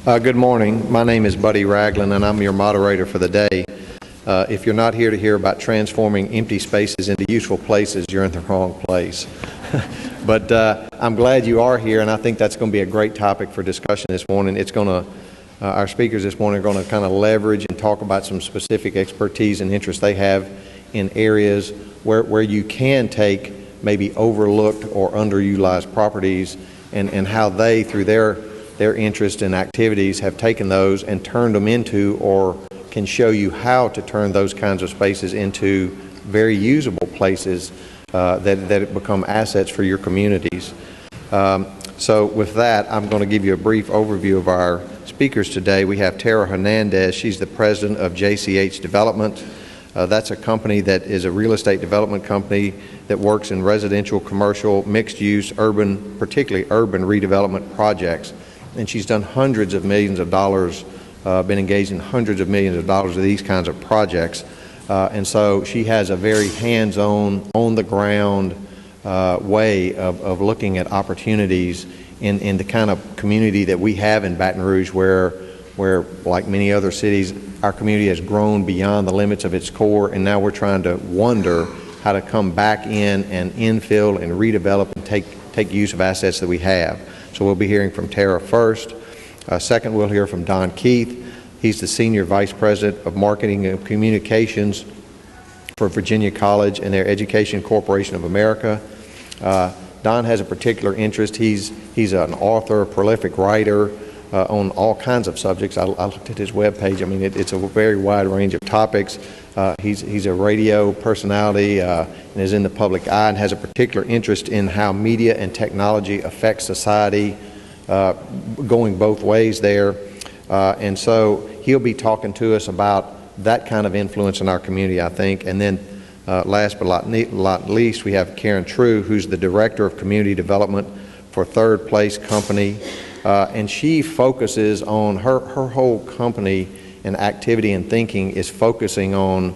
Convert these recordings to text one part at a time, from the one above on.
Good morning. My name is Buddy Ragland, and I'm your moderator for the day. If you're not here to hear about transforming empty spaces into useful places, you're in the wrong place. But I'm glad you are here, and I think that's going to be a great topic for discussion this morning. It's going to, our speakers this morning are going to kind of leverage and talk about some specific expertise and interest they have in areas where you can take maybe overlooked or underutilized properties and how they, through their interest and activities, have taken those and turned them into, or can show you how to turn those kinds of spaces into very usable places that become assets for your communities. So with that, I'm going to give you a brief overview of our speakers today. We have Tara Hernandez. She's the president of JCH Development. That's a company that is a real estate development company that works in residential, commercial, mixed-use, urban, particularly urban redevelopment projects. And she's done hundreds of millions of dollars, been engaged in hundreds of millions of dollars of these kinds of projects. And so she has a very hands-on, on-the-ground way of looking at opportunities in the kind of community that we have in Baton Rouge, where like many other cities, our community has grown beyond the limits of its core, and now we're trying to wonder how to come back in and infill and redevelop and take use of assets that we have. So we'll be hearing from Tara first. Second, we'll hear from Don Keith. He's the Senior Vice President of Marketing and Communications for Virginia College and their Education Corporation of America. Don has a particular interest. He's an author, a prolific writer on all kinds of subjects. I looked at his webpage. I mean, it's a very wide range of topics. He's a radio personality and is in the public eye, and has a particular interest in how media and technology affect society, going both ways there. And so he'll be talking to us about that kind of influence in our community, I think. And then last but not least, we have Karen True, who's the Director of Community Development for Third Place Company. And she focuses on, her whole company and activity and thinking is focusing on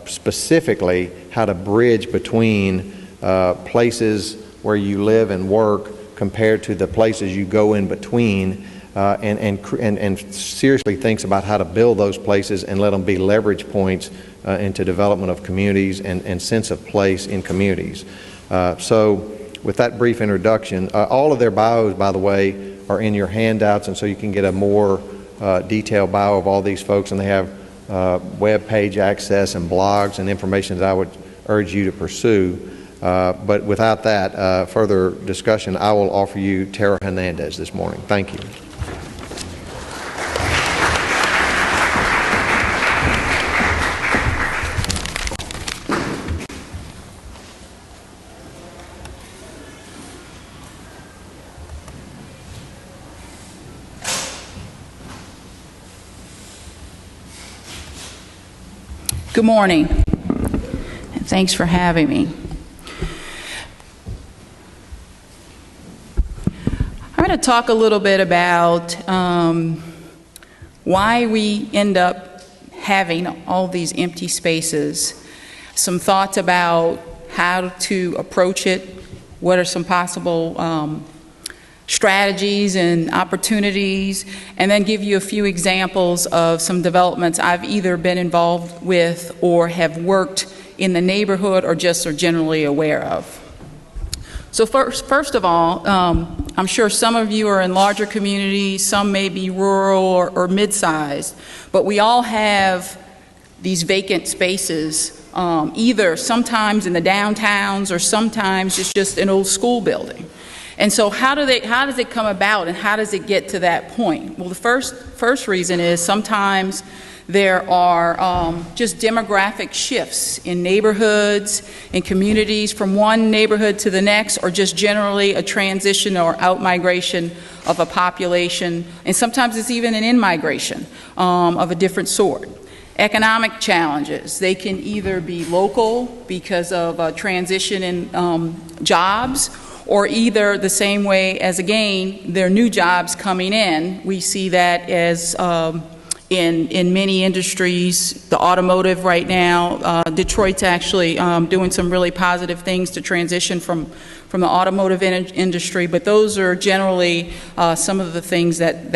specifically how to bridge between places where you live and work compared to the places you go in between, and seriously thinks about how to build those places and let them be leverage points into development of communities and sense of place in communities. So with that brief introduction, all of their bios, by the way, are in your handouts, and so you can get a more detailed bio of all these folks, and they have web page access and blogs and information that I would urge you to pursue. But without that further discussion, I will offer you Tara Hernandez this morning. Thank you. Good morning, and thanks for having me. I'm going to talk a little bit about why we end up having all these empty spaces, some thoughts about how to approach it, what are some possible strategies and opportunities, and then give you a few examples of some developments I've either been involved with or have worked in the neighborhood or just are generally aware of. So first of all, I'm sure some of you are in larger communities, some may be rural or mid-sized, but we all have these vacant spaces, either sometimes in the downtowns or sometimes it's just an old school building. And so how does it come about, and how does it get to that point? Well, the first reason is sometimes there are just demographic shifts in neighborhoods, in communities from one neighborhood to the next, or just generally a transition or outmigration of a population, and sometimes it's even an in-migration of a different sort. Economic challenges, they can either be local because of a transition in jobs, or either the same way as, again, there are new jobs coming in. We see that as in many industries, the automotive right now. Detroit's actually doing some really positive things to transition from the automotive industry, but those are generally some of the things that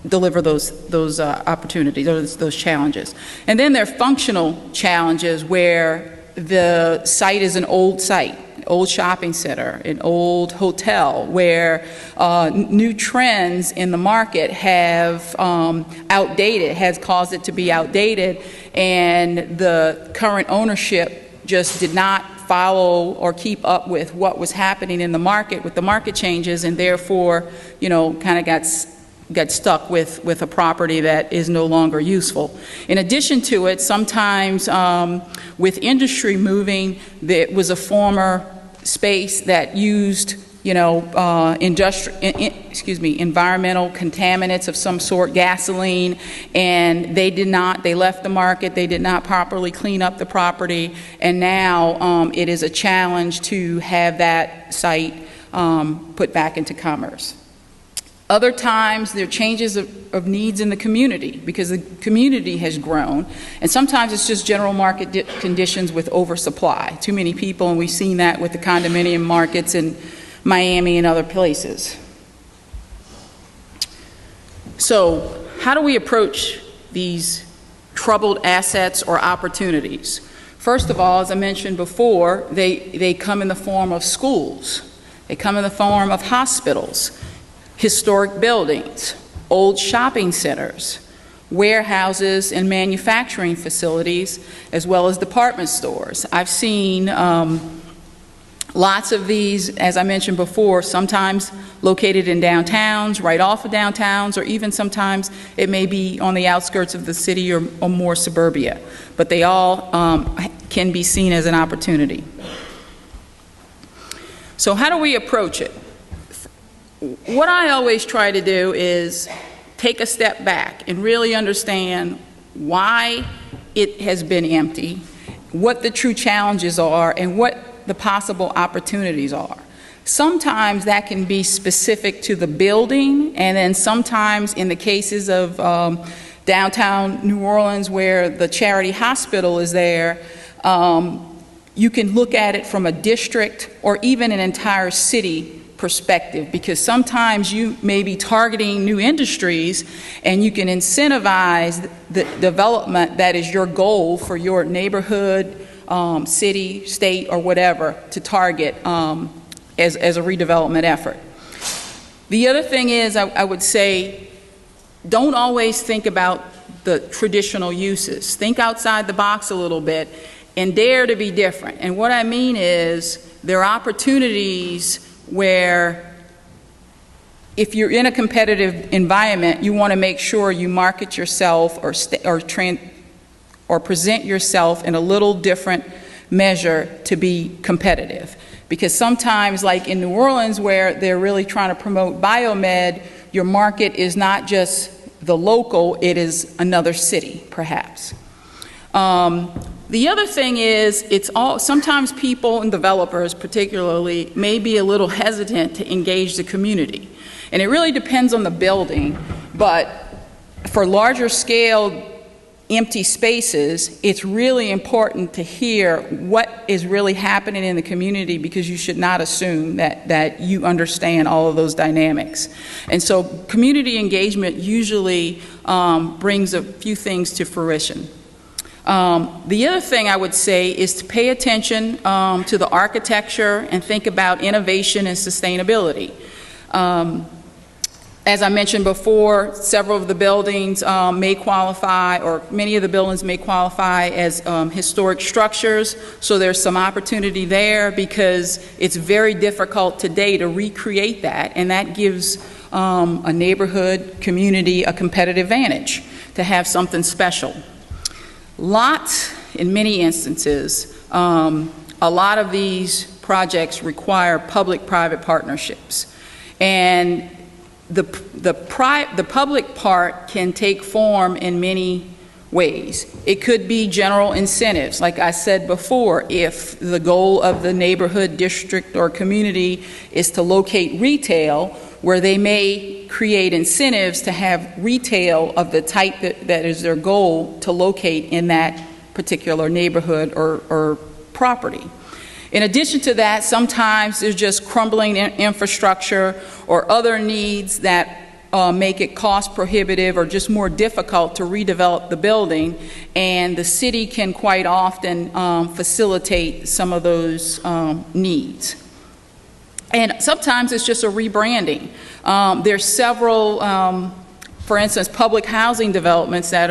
deliver those opportunities, those challenges. And then there are functional challenges where the site is an old site, old shopping center, an old hotel, where new trends in the market have has caused it to be outdated, and the current ownership just did not follow or keep up with what was happening in the market, with the market changes, and therefore, kind of got stuck with a property that is no longer useful. In addition to it, sometimes with industry moving, there was a former space that used, environmental contaminants of some sort, gasoline, and they left the market, they did not properly clean up the property, and now it is a challenge to have that site put back into commerce. Other times, there are changes of needs in the community because the community has grown, and sometimes it's just general market conditions with oversupply, too many people, and we've seen that with the condominium markets in Miami and other places. So, how do we approach these troubled assets or opportunities? First of all, as I mentioned before, they come in the form of schools. They come in the form of hospitals, historic buildings, old shopping centers, warehouses and manufacturing facilities, as well as department stores. I've seen lots of these, as I mentioned before, sometimes located in downtowns, right off of downtowns, or even sometimes it may be on the outskirts of the city or more suburbia. But they all can be seen as an opportunity. So how do we approach it? What I always try to do is take a step back and really understand why it has been empty, what the true challenges are, and what the possible opportunities are. Sometimes that can be specific to the building, and then sometimes in the cases of downtown New Orleans where the Charity Hospital is there, you can look at it from a district or even an entire city perspective, because sometimes you may be targeting new industries and you can incentivize the development that is your goal for your neighborhood, city, state, or whatever to target as a redevelopment effort. The other thing is, I would say, don't always think about the traditional uses. Think outside the box a little bit and dare to be different. And what I mean is, there are opportunities where if you're in a competitive environment, you want to make sure you market yourself or present yourself in a little different measure to be competitive. Because sometimes, like in New Orleans, where they're really trying to promote biomed, your market is not just the local, it is another city, perhaps. The other thing is, sometimes people and developers particularly may be a little hesitant to engage the community. And it really depends on the building, but for larger scale empty spaces, it's really important to hear what is really happening in the community, because you should not assume that you understand all of those dynamics. And so community engagement usually brings a few things to fruition. The other thing I would say is to pay attention to the architecture and think about innovation and sustainability. As I mentioned before, several of the buildings may qualify, or many of the buildings may qualify as historic structures, so there's some opportunity there, because it's very difficult today to recreate that, and that gives a neighborhood, community, a competitive advantage to have something special. In many instances, a lot of these projects require public-private partnerships. And the public part can take form in many ways. It could be general incentives. Like I said before, if the goal of the neighborhood, district, or community is to locate retail, where they may create incentives to have retail of the type that is their goal to locate in that particular neighborhood or property. In addition to that, sometimes there's just crumbling infrastructure or other needs that make it cost prohibitive or just more difficult to redevelop the building, and the city can quite often facilitate some of those needs. And sometimes it's just a rebranding. There's several, for instance, public housing developments that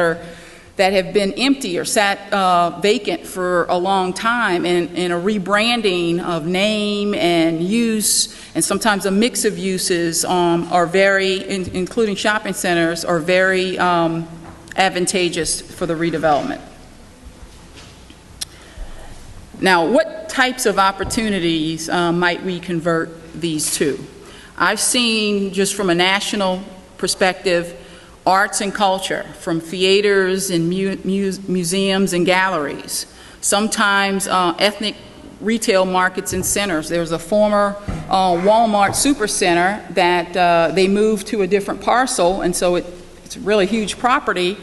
have been empty or sat vacant for a long time, and a rebranding of name and use, and sometimes a mix of uses are very, including shopping centers, are very advantageous for the redevelopment. Now, what types of opportunities might we convert these to? I've seen, just from a national perspective, arts and culture, from theaters and museums and galleries. Sometimes ethnic retail markets and centers. There's a former Walmart supercenter that they moved to a different parcel, and so it's a really huge property.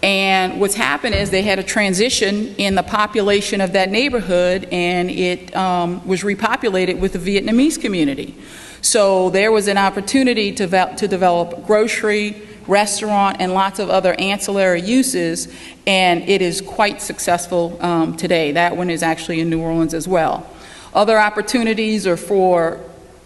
And what's happened is they had a transition in the population of that neighborhood, and it was repopulated with the Vietnamese community. So there was an opportunity to develop grocery, restaurant, and lots of other ancillary uses, and it is quite successful today. That one is actually in New Orleans as well. Other opportunities are for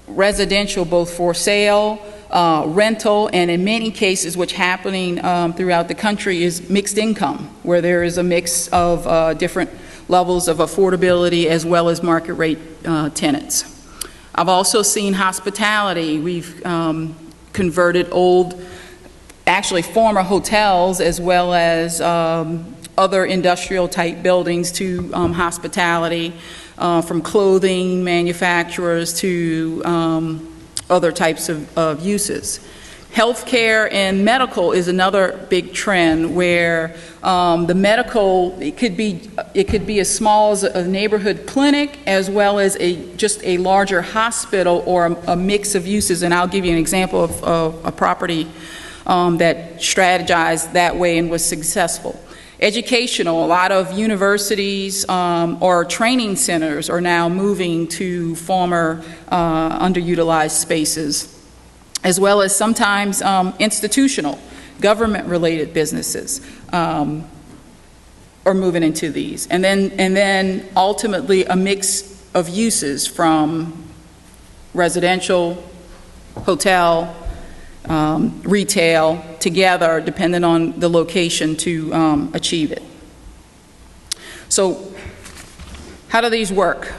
residential, both for sale, rental, and in many cases, what's happening throughout the country is mixed income, where there is a mix of different levels of affordability as well as market rate tenants. I've also seen hospitality. We've converted actually former hotels as well as other industrial type buildings to hospitality, from clothing manufacturers to other types of uses. Healthcare and medical is another big trend, where the medical, it could be as small as a neighborhood clinic as well as just a larger hospital or a mix of uses. And I'll give you an example of a property that strategized that way and was successful. Educational, a lot of universities or training centers are now moving to former underutilized spaces, as well as sometimes institutional, government-related businesses are moving into these. And then ultimately a mix of uses, from residential, hotel, retail together, depending on the location to achieve it. So how do these work?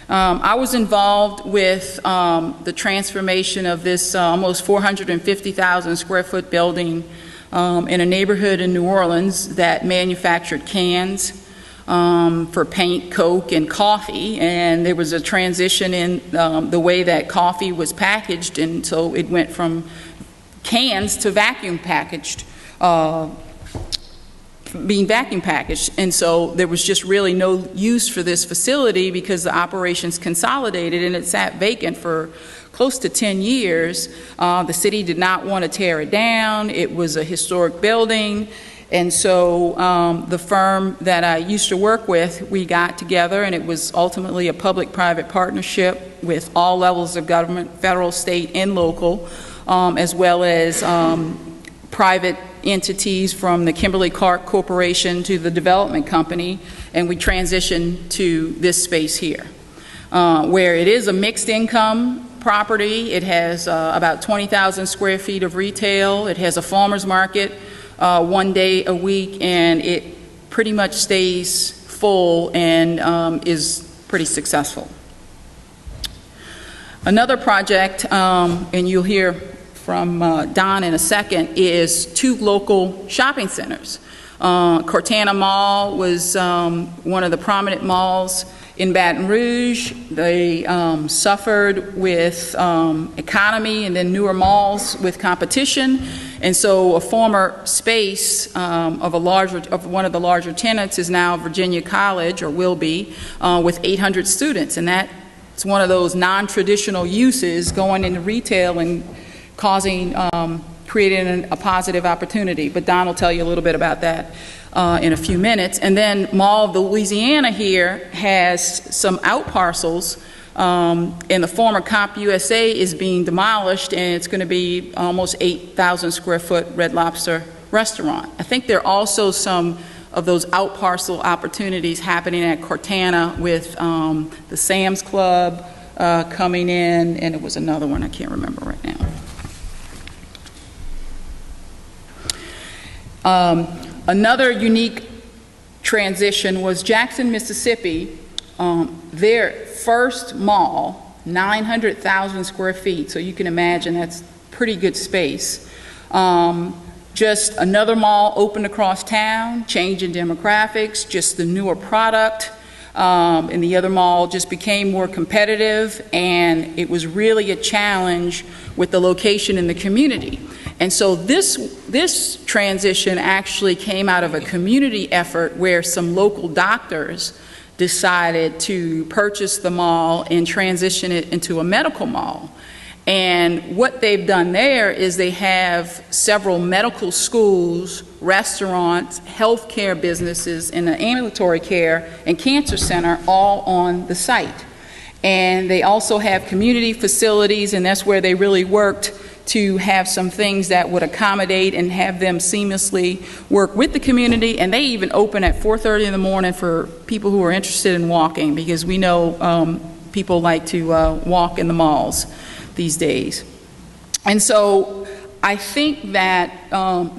I was involved with the transformation of this almost 450,000 square foot building in a neighborhood in New Orleans that manufactured cans for paint, Coke, and coffee, and there was a transition in the way that coffee was packaged, and so it went from cans to being vacuum packaged, and so there was just really no use for this facility because the operations consolidated and it sat vacant for close to 10 years. The city did not want to tear it down. It was a historic building. And so the firm that I used to work with, we got together, and it was ultimately a public-private partnership with all levels of government, federal, state, and local, as well as private entities from the Kimberly-Clark Corporation to the development company, and we transitioned to this space here, where it is a mixed income property. It has about 20,000 square feet of retail. It has a farmer's market 1 day a week, and it pretty much stays full and is pretty successful. Another project, and you'll hear from Don in a second, is 2 local shopping centers. Cortana Mall was one of the prominent malls in Baton Rouge. They suffered with economy and then newer malls with competition. And so a former space of one of the larger tenants is now Virginia College, or will be, with 800 students. And that It's one of those non-traditional uses going into retail and causing, creating a positive opportunity. But Don will tell you a little bit about that in a few minutes. And then Mall of Louisiana here has some out parcels, and the former CompUSA is being demolished, and it's going to be almost 8,000 square foot Red Lobster restaurant. I think there are also some of those out parcel opportunities happening at Cortana with the Sam's Club coming in, and it was another one I can't remember right now. Another unique transition was Jackson, Mississippi. Their first mall, 900,000 square feet, so you can imagine that's pretty good space. Just another mall opened across town, change in demographics, just the newer product, and the other mall just became more competitive, and it was really a challenge with the location in the community. And so this transition actually came out of a community effort where some local doctors decided to purchase the mall and transition it into a medical mall. And what they've done there is they have several medical schools, restaurants, healthcare businesses, and an ambulatory care and cancer center all on the site. And they also have community facilities, and that's where they really worked to have some things that would accommodate and have them seamlessly work with the community. And they even open at 4:30 in the morning for people who are interested in walking, because we know people like to walk in the malls these days. And so I think that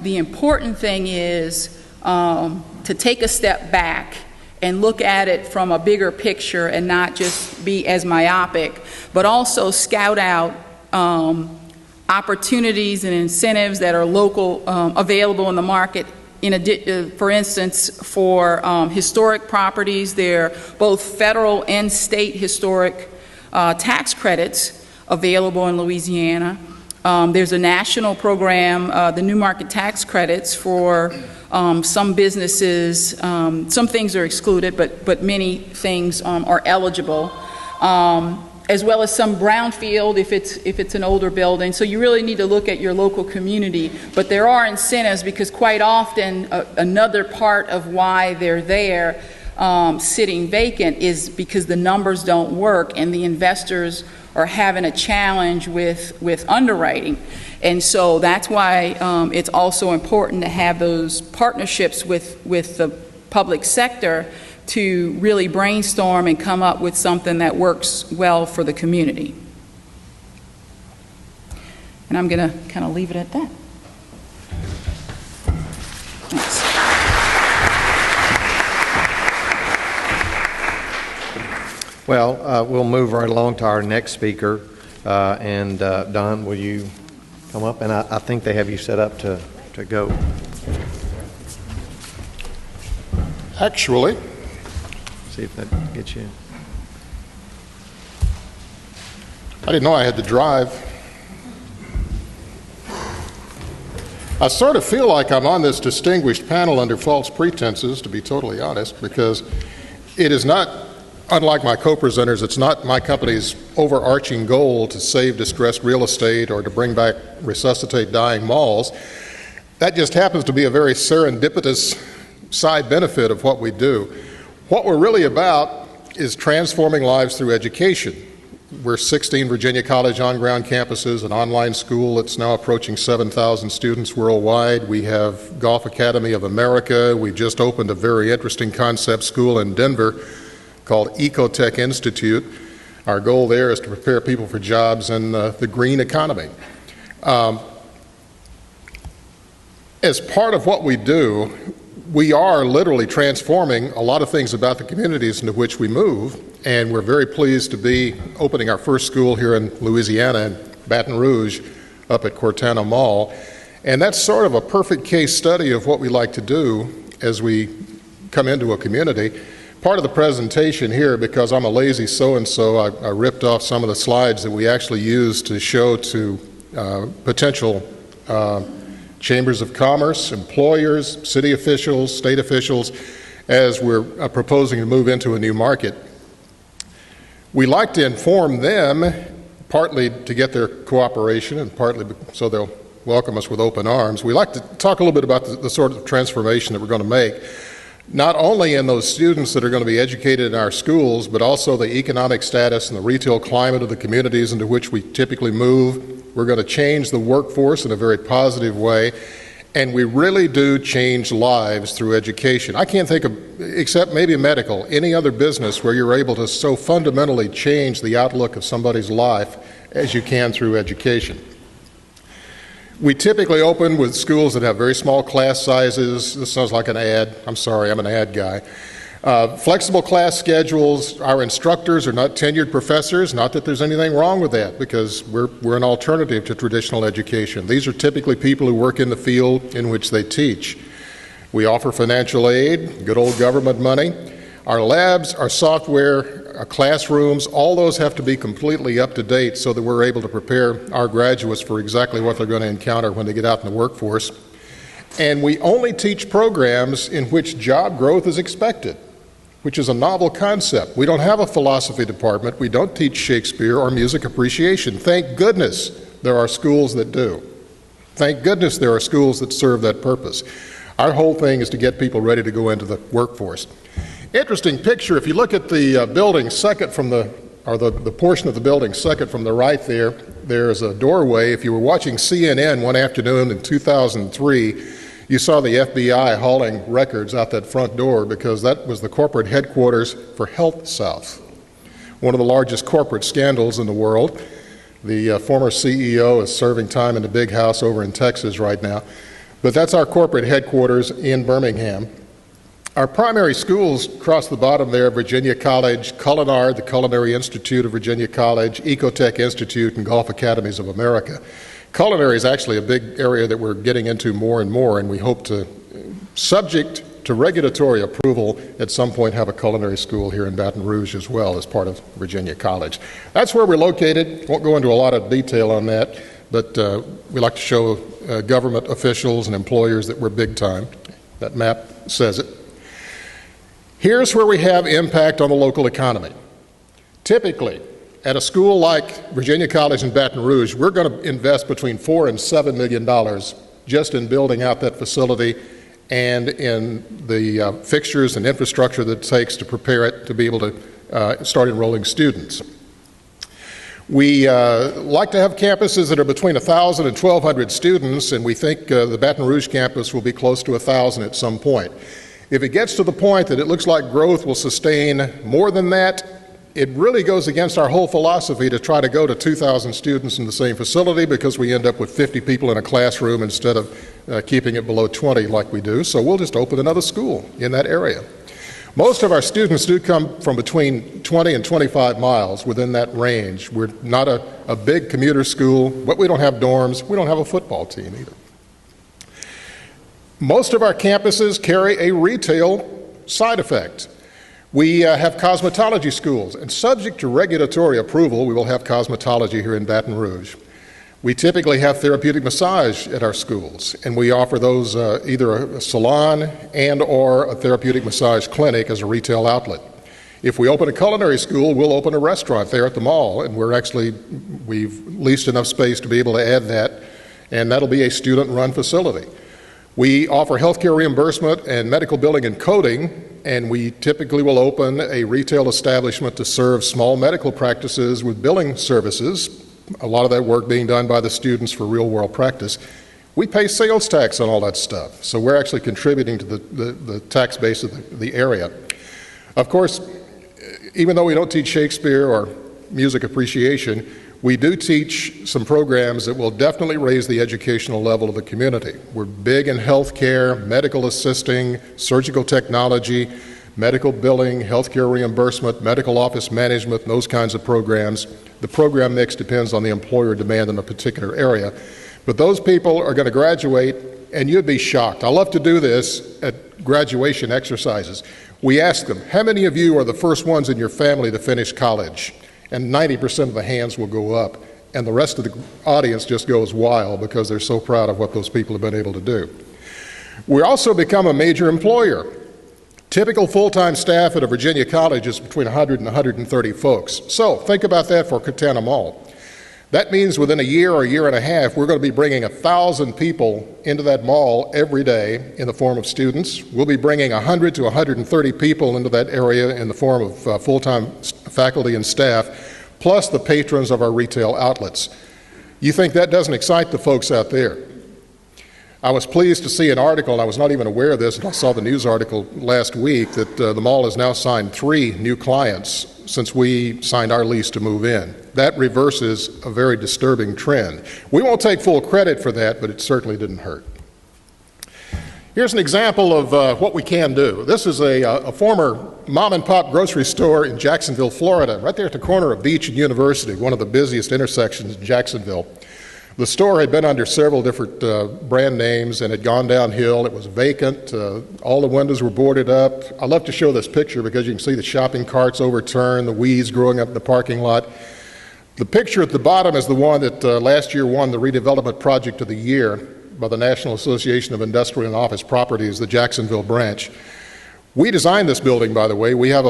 the important thing is to take a step back and look at it from a bigger picture and not just be as myopic, but also scout out opportunities and incentives that are local, available in the market. For instance, for historic properties, there are both federal and state historic tax credits available in Louisiana. There's a national program, the New Market Tax Credits, for some businesses. Some things are excluded, but many things are eligible. As well as some brownfield if it's an older building. So you really need to look at your local community. But there are incentives, because quite often another part of why they're there sitting vacant is because the numbers don't work and the investors are having a challenge with underwriting. And so that's why it's also important to have those partnerships with the public sector to really brainstorm and come up with something that works well for the community. And I'm going to kind of leave it at that. Thanks. Well, we'll move right along to our next speaker. And Don, will you come up? And I think they have you set up to go. Actually, See if that gets you. I didn't know I had to drive. I sort of feel like I'm on this distinguished panel under false pretenses, to be totally honest, because it is not, unlike my co-presenters, it's not my company's overarching goal to save distressed real estate or to bring back, resuscitate dying malls. That just happens to be a very serendipitous side benefit of what we do. What we're really about is transforming lives through education. We're 16 Virginia College on-ground campuses, an online school that's now approaching 7,000 students worldwide. We have Golf Academy of America. We just opened a very interesting concept school in Denver called Ecotech Institute. Our goal there is to prepare people for jobs in the green economy. As part of what we do, we are literally transforming a lot of things about the communities into which we move, and we're very pleased to be opening our first school here in Louisiana, in Baton Rouge, up at Cortana Mall. And that's sort of a perfect case study of what we like to do as we come into a community. Part of the presentation here, because I'm a lazy so-and-so, I ripped off some of the slides that we actually use to show to potential chambers of commerce, employers, city officials, state officials, as we're proposing to move into a new market. We like to inform them, partly to get their cooperation and partly so they'll welcome us with open arms. We like to talk a little bit about the sort of transformation that we're going to make, not only in those students that are going to be educated in our schools, but also the economic status and the retail climate of the communities into which we typically move. We're going to change the workforce in a very positive way, and we really do change lives through education. I can't think of, except maybe medical, any other business where you're able to so fundamentally change the outlook of somebody's life as you can through education. We typically open with schools that have very small class sizes. This sounds like an ad. I'm sorry, I'm an ad guy. Flexible class schedules. Our instructors are not tenured professors. Not that there's anything wrong with that, because we're an alternative to traditional education. These are typically people who work in the field in which they teach. We offer financial aid, good old government money. Our labs, our software, our classrooms, all those have to be completely up to date so that we're able to prepare our graduates for exactly what they're going to encounter when they get out in the workforce. And we only teach programs in which job growth is expected, which is a novel concept. We don't have a philosophy department. We don't teach Shakespeare or music appreciation. Thank goodness there are schools that do. Thank goodness there are schools that serve that purpose. Our whole thing is to get people ready to go into the workforce. Interesting picture. If you look at the building second from the portion of the building second from the right there, there's a doorway. If you were watching CNN one afternoon in 2003, you saw the FBI hauling records out that front door because that was the corporate headquarters for HealthSouth, one of the largest corporate scandals in the world. The former CEO is serving time in the big house over in Texas right now. But that's our corporate headquarters in Birmingham. Our primary schools across the bottom there, Virginia College, Culinard, the Culinary Institute of Virginia College, Ecotech Institute, and Golf Academies of America. Culinary is actually a big area that we're getting into more and more, and we hope to, subject to regulatory approval, at some point have a culinary school here in Baton Rouge as well as part of Virginia College. That's where we're located. Won't go into a lot of detail on that, but we like to show government officials and employers that we're big time. That map says it. Here's where we have impact on the local economy. Typically, at a school like Virginia College in Baton Rouge, we're going to invest between $4 and $7 million just in building out that facility and in the fixtures and infrastructure that it takes to prepare it to be able to start enrolling students. We like to have campuses that are between 1,000 and 1,200 students, and we think the Baton Rouge campus will be close to 1,000 at some point. If it gets to the point that it looks like growth will sustain more than that, it really goes against our whole philosophy to try to go to 2,000 students in the same facility, because we end up with 50 people in a classroom instead of keeping it below 20 like we do. So we'll just open another school in that area. Most of our students do come from between 20 and 25 miles within that range. We're not a big commuter school, but we don't have dorms. We don't have a football team either. Most of our campuses carry a retail side effect. We have cosmetology schools, and subject to regulatory approval, we will have cosmetology here in Baton Rouge. We typically have therapeutic massage at our schools, and we offer those either a salon and or a therapeutic massage clinic as a retail outlet. If we open a culinary school, we'll open a restaurant there at the mall, and we've leased enough space to be able to add that, and that'll be a student-run facility. We offer healthcare reimbursement and medical billing and coding, and we typically will open a retail establishment to serve small medical practices with billing services, a lot of that work being done by the students for real-world practice. We pay sales tax on all that stuff, so we're actually contributing to the tax base of the area. Of course, even though we don't teach Shakespeare or music appreciation, we do teach some programs that will definitely raise the educational level of the community. We're big in healthcare, medical assisting, surgical technology, medical billing, healthcare reimbursement, medical office management, and those kinds of programs. The program mix depends on the employer demand in a particular area. But those people are going to graduate, and you'd be shocked. I love to do this at graduation exercises. We ask them, how many of you are the first ones in your family to finish college? And 90% of the hands will go up, and the rest of the audience just goes wild because they're so proud of what those people have been able to do. We also become a major employer. Typical full-time staff at a Virginia college is between 100 and 130 folks. So think about that for Katana Mall. That means within a year or a year and a half, we're going to be bringing 1,000 people into that mall every day in the form of students. We'll be bringing 100 to 130 people into that area in the form of full-time faculty and staff, plus the patrons of our retail outlets. You think that doesn't excite the folks out there? I was pleased to see an article, and I was not even aware of this, and I saw the news article last week, that the mall has now signed 3 new clients since we signed our lease to move in. That reverses a very disturbing trend. We won't take full credit for that, but it certainly didn't hurt. Here's an example of what we can do. This is a former mom-and-pop grocery store in Jacksonville, Florida, right there at the corner of Beach and University, one of the busiest intersections in Jacksonville. The store had been under several different brand names and had gone downhill. It was vacant. All the windows were boarded up. I love to show this picture because you can see the shopping carts overturned, the weeds growing up in the parking lot. The picture at the bottom is the one that last year won the Redevelopment Project of the Year by the National Association of Industrial and Office Properties, the Jacksonville branch. We designed this building, by the way. We have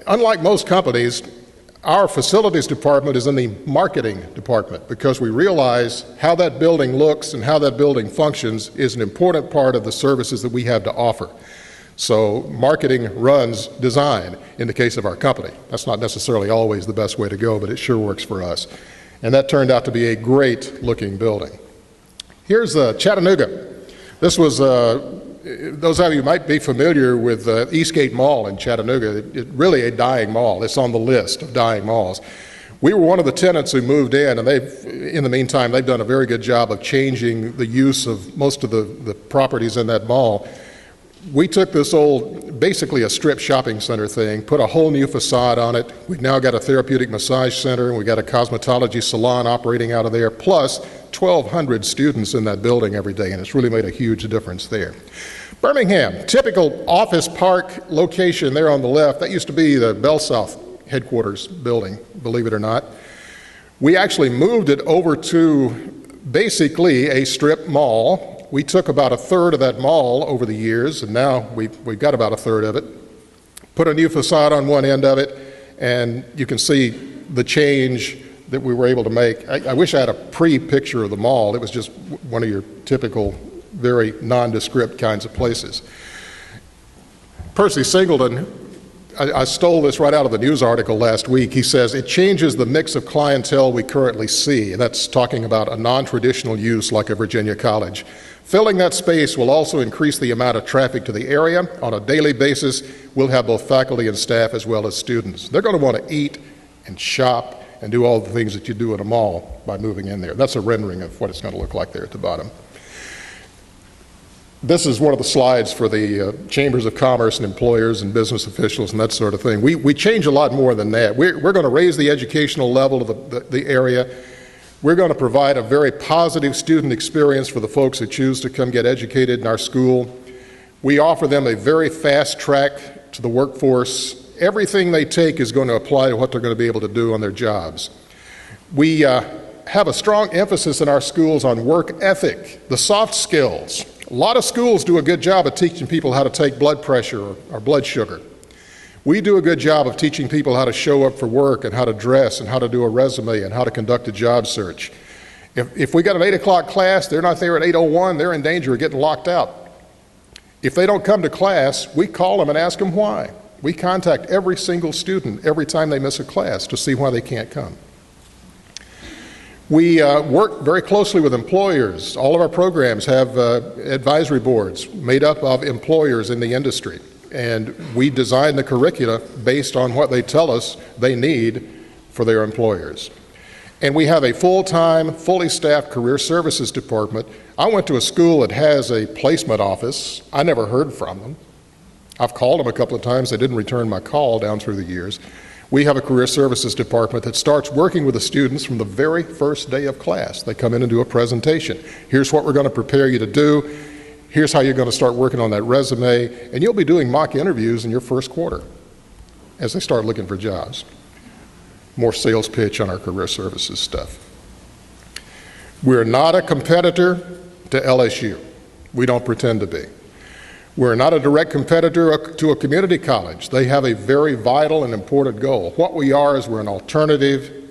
unlike most companies, our facilities department is in the marketing department because we realize how that building looks and how that building functions is an important part of the services that we have to offer. So marketing runs design in the case of our company. That's not necessarily always the best way to go, but it sure works for us. And that turned out to be a great looking building. Here's Chattanooga. This was those of you who might be familiar with Eastgate Mall in Chattanooga. It's really a dying mall. It's on the list of dying malls. We were one of the tenants who moved in, and in the meantime, they've done a very good job of changing the use of most of the properties in that mall. We took this old, basically a strip shopping center thing, put a whole new facade on it. We've now got a therapeutic massage center, and we've got a cosmetology salon operating out of there, plus 1,200 students in that building every day, and it's really made a huge difference there. Birmingham, typical office park location there on the left. That used to be the Bell South headquarters building, believe it or not. We actually moved it over to basically a strip mall. We took about a third of that mall over the years, and now we've got about a third of it. Put a new facade on one end of it, and you can see the change that we were able to make. I wish I had a pre-picture of the mall. It was just one of your typical, very nondescript kinds of places. Percy Singleton, I stole this right out of the news article last week. He says, it changes the mix of clientele we currently see, and that's talking about a non-traditional use like a Virginia college. Filling that space will also increase the amount of traffic to the area. On a daily basis, we'll have both faculty and staff as well as students. They're going to want to eat and shop and do all the things that you do in a mall by moving in there. That's a rendering of what it's going to look like there at the bottom. This is one of the slides for the chambers of commerce and employers and business officials and that sort of thing. We change a lot more than that. We're going to raise the educational level of the area. We're going to provide a very positive student experience for the folks who choose to come get educated in our school. We offer them a very fast track to the workforce. Everything they take is going to apply to what they're going to be able to do on their jobs. We have a strong emphasis in our schools on work ethic, the soft skills. A lot of schools do a good job of teaching people how to take blood pressure or blood sugar. We do a good job of teaching people how to show up for work and how to dress and how to do a resume and how to conduct a job search. If we got an 8 o'clock class, they're not there at 8:01, they're in danger of getting locked out. If they don't come to class, we call them and ask them why. We contact every single student every time they miss a class to see why they can't come. We work very closely with employers. All of our programs have advisory boards made up of employers in the industry, and we design the curricula based on what they tell us they need for their employers. And we have a full-time, fully staffed career services department. I went to a school that has a placement office. I never heard from them. I've called them a couple of times. They didn't return my call down through the years. We have a career services department that starts working with the students from the very first day of class. They come in and do a presentation. Here's what we're going to prepare you to do. Here's how you're going to start working on that resume. And you'll be doing mock interviews in your first quarter as they start looking for jobs. More sales pitch on our career services stuff. We're not a competitor to LSU. We don't pretend to be. We're not a direct competitor to a community college. They have a very vital and important goal. What we are is we're an alternative.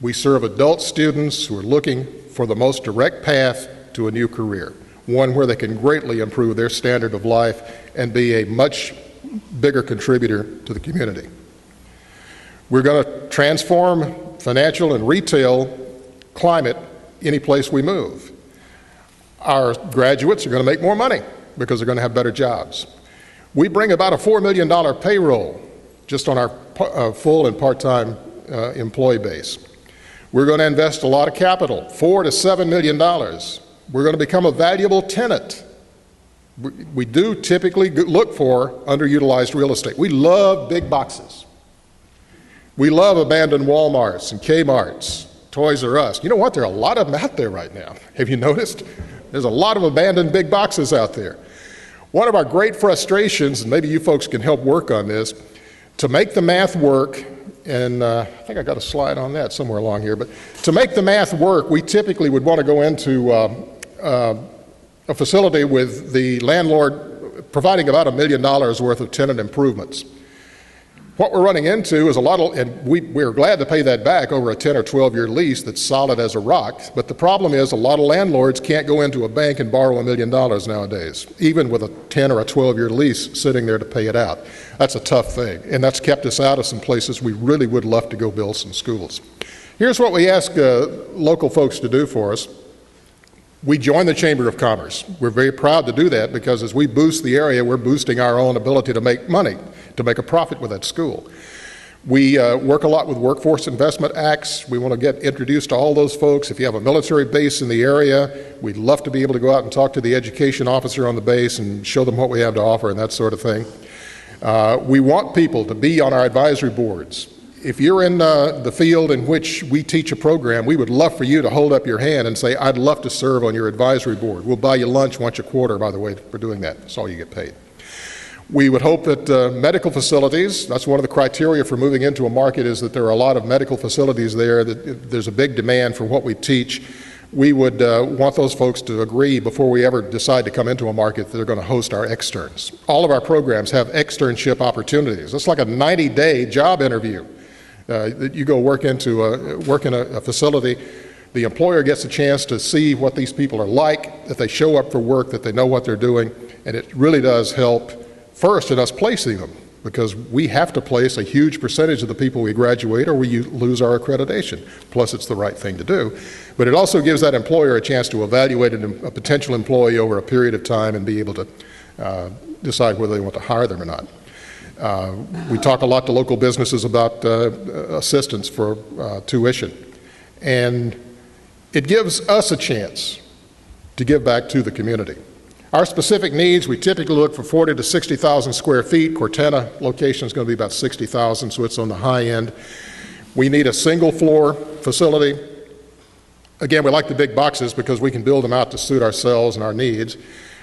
We serve adult students who are looking for the most direct path to a new career, one where they can greatly improve their standard of life and be a much bigger contributor to the community. We're going to transform financial and retail climate any place we move. Our graduates are going to make more money because they're going to have better jobs. We bring about a $4 million payroll just on our full and part-time employee base. We're going to invest a lot of capital, $4 to $7 million. We're going to become a valuable tenant. We do typically look for underutilized real estate. We love big boxes. We love abandoned Walmarts and Kmarts, Toys R Us. You know what? There are a lot of them out there right now. Have you noticed? There's a lot of abandoned big boxes out there. One of our great frustrations, and maybe you folks can help work on this, to make the math work, and I think I got a slide on that somewhere along here, but to make the math work, we typically would want to go into a facility with the landlord providing about $1 million worth of tenant improvements. What we're running into is a lot of, and we're glad to pay that back over a 10 or 12-year lease that's solid as a rock, but the problem is a lot of landlords can't go into a bank and borrow $1 million nowadays, even with a 10 or a 12-year lease sitting there to pay it out. That's a tough thing, and that's kept us out of some places we really would love to go build some schools. Here's what we ask local folks to do for us. We join the Chamber of Commerce. We're very proud to do that because as we boost the area, we're boosting our own ability to make money, to make a profit with that school. We work a lot with workforce investment acts. We want to get introduced to all those folks. If you have a military base in the area, we'd love to be able to go out and talk to the education officer on the base and show them what we have to offer and that sort of thing. We want people to be on our advisory boards. If you're in the field in which we teach a program, we would love for you to hold up your hand and say, I'd love to serve on your advisory board. We'll buy you lunch once a quarter, by the way, for doing that. That's all you get paid. We would hope that medical facilities, that's one of the criteria for moving into a market, is that there are a lot of medical facilities there, that there's a big demand for what we teach. We would want those folks to agree before we ever decide to come into a market that they're going to host our externs. All of our programs have externship opportunities. It's like a 90-day job interview. That you go work in a facility, the employer gets a chance to see what these people are like, that they show up for work, that they know what they're doing, and it really does help first in us placing them, because we have to place a huge percentage of the people we graduate or we lose our accreditation. Plus it's the right thing to do. But it also gives that employer a chance to evaluate a potential employee over a period of time and be able to decide whether they want to hire them or not. We talk a lot to local businesses about assistance for tuition, and it gives us a chance to give back to the community. Our specific needs, we typically look for 40 to 60,000 square feet. Cortana location is going to be about 60,000, so it's on the high end. We need a single floor facility. Again, we like the big boxes because we can build them out to suit ourselves and our needs.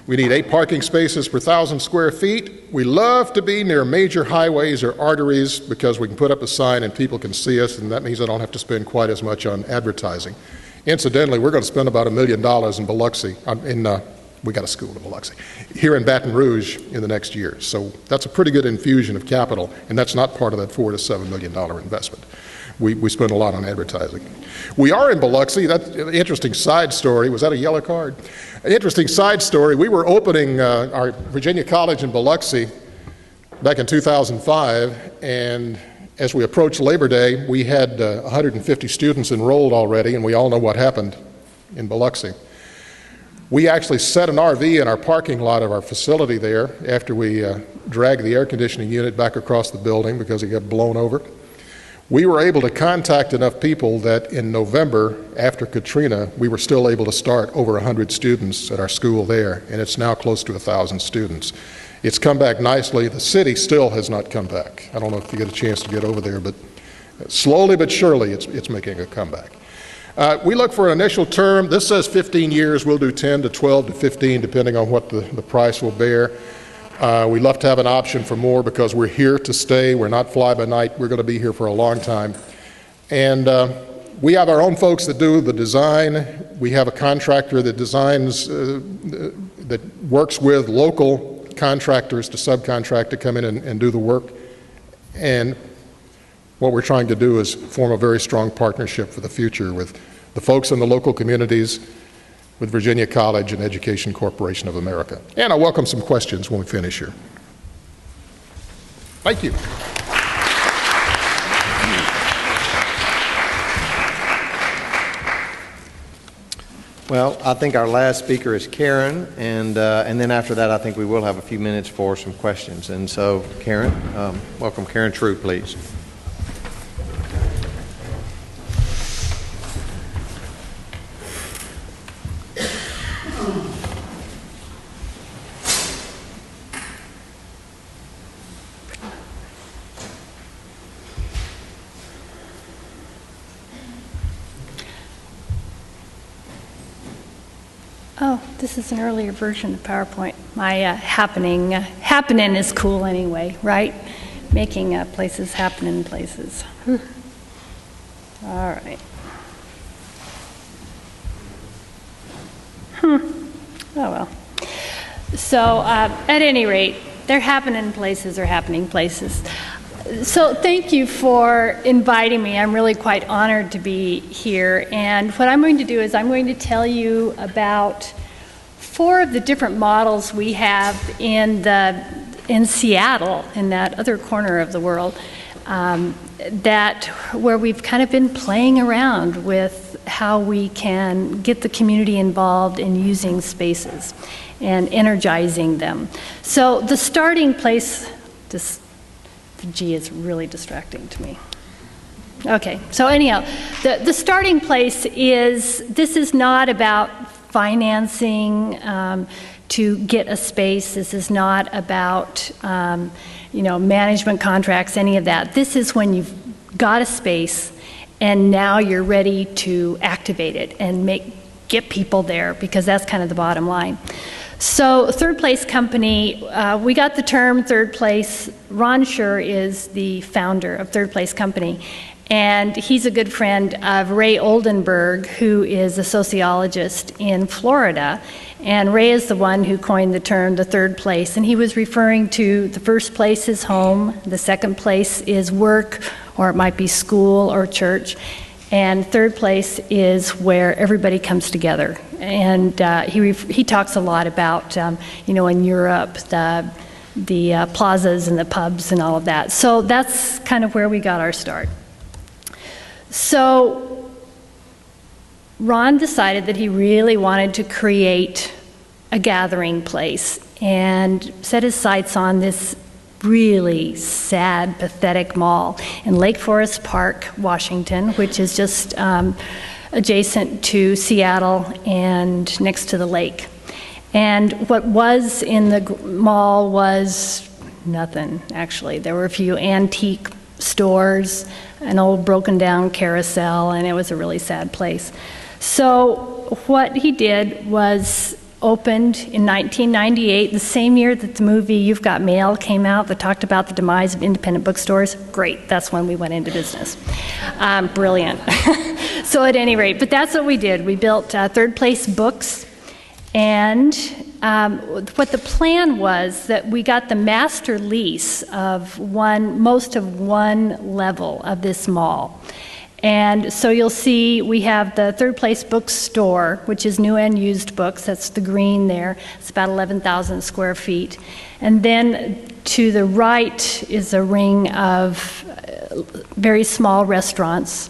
We need 8 parking spaces per 1,000 square feet. We love to be near major highways or arteries because we can put up a sign and people can see us, and that means I don't have to spend quite as much on advertising. Incidentally, we're going to spend about $1 million in Biloxi, we got a school in Biloxi, here in Baton Rouge in the next year. So that's a pretty good infusion of capital, and that's not part of that $4 to $7 million investment. We spend a lot on advertising. We are in Biloxi. That's an interesting side story. Was that a yellow card? An interesting side story. We were opening our Virginia College in Biloxi back in 2005, and as we approached Labor Day, we had 150 students enrolled already, and we all know what happened in Biloxi. We actually set an RV in our parking lot of our facility there after we dragged the air conditioning unit back across the building because it got blown over. We were able to contact enough people that in November, after Katrina, we were still able to start over 100 students at our school there, and it's now close to 1,000 students. It's come back nicely. The city still has not come back. I don't know if you get a chance to get over there, but slowly but surely it's making a comeback. We look for an initial term. This says 15 years. We'll do 10 to 12 to 15, depending on what the price will bear. We love to have an option for more because we're here to stay. We're not fly by night. We're going to be here for a long time. And we have our own folks that do the design. We have a contractor that designs, that works with local contractors to subcontract to come in and do the work. And what we're trying to do is form a very strong partnership for the future with the folks in the local communities, with Virginia College and Education Corporation of America. And I welcome some questions when we finish here. Thank you. Well, I think our last speaker is Karen, and then after that, I think we will have a few minutes for some questions. And so, Karen, welcome Karen True, please. Oh, this is an earlier version of PowerPoint. My happening is cool anyway, right? Making places happen in places. Whew. All right. Oh well. So at any rate, they're happening places are happening places. So thank you for inviting me. I'm really quite honored to be here. And what I'm going to do is I'm going to tell you about 4 of the different models we have in Seattle, in that other corner of the world, where we've kind of been playing around with how we can get the community involved in using spaces and energizing them. So the starting place, the G is really distracting to me. Okay, so anyhow, the starting place is, this is not about financing to get a space. This is not about management contracts, any of that. This is when you've got a space and now you're ready to activate it and get people there, because that's kind of the bottom line. So Third Place Company, we got the term Third Place. Ron Schur is the founder of Third Place Company, and he's a good friend of Ray Oldenburg, who is a sociologist in Florida. And Ray is the one who coined the term the third place, and he was referring to the first place is home, the second place is work, or it might be school or church, and third place is where everybody comes together. And he talks a lot about, in Europe, the plazas and the pubs and all of that. So that's kind of where we got our start. So Ron decided that he really wanted to create a gathering place and set his sights on this really sad, pathetic mall in Lake Forest Park, Washington, which is just adjacent to Seattle and next to the lake. And what was in the mall was nothing, actually. There were a few antique stores, an old broken down carousel, and it was a really sad place. So what he did was opened in 1998, the same year that the movie You've Got Mail came out that talked about the demise of independent bookstores. Great, that's when we went into business. Brilliant. So at any rate, but that's what we did. We built Third Place Books, and what the plan was that we got the master lease of most of one level of this mall. And so you'll see we have the Third Place Bookstore, which is new and used books. That's the green there. It's about 11,000 square feet. And then to the right is a ring of very small restaurants.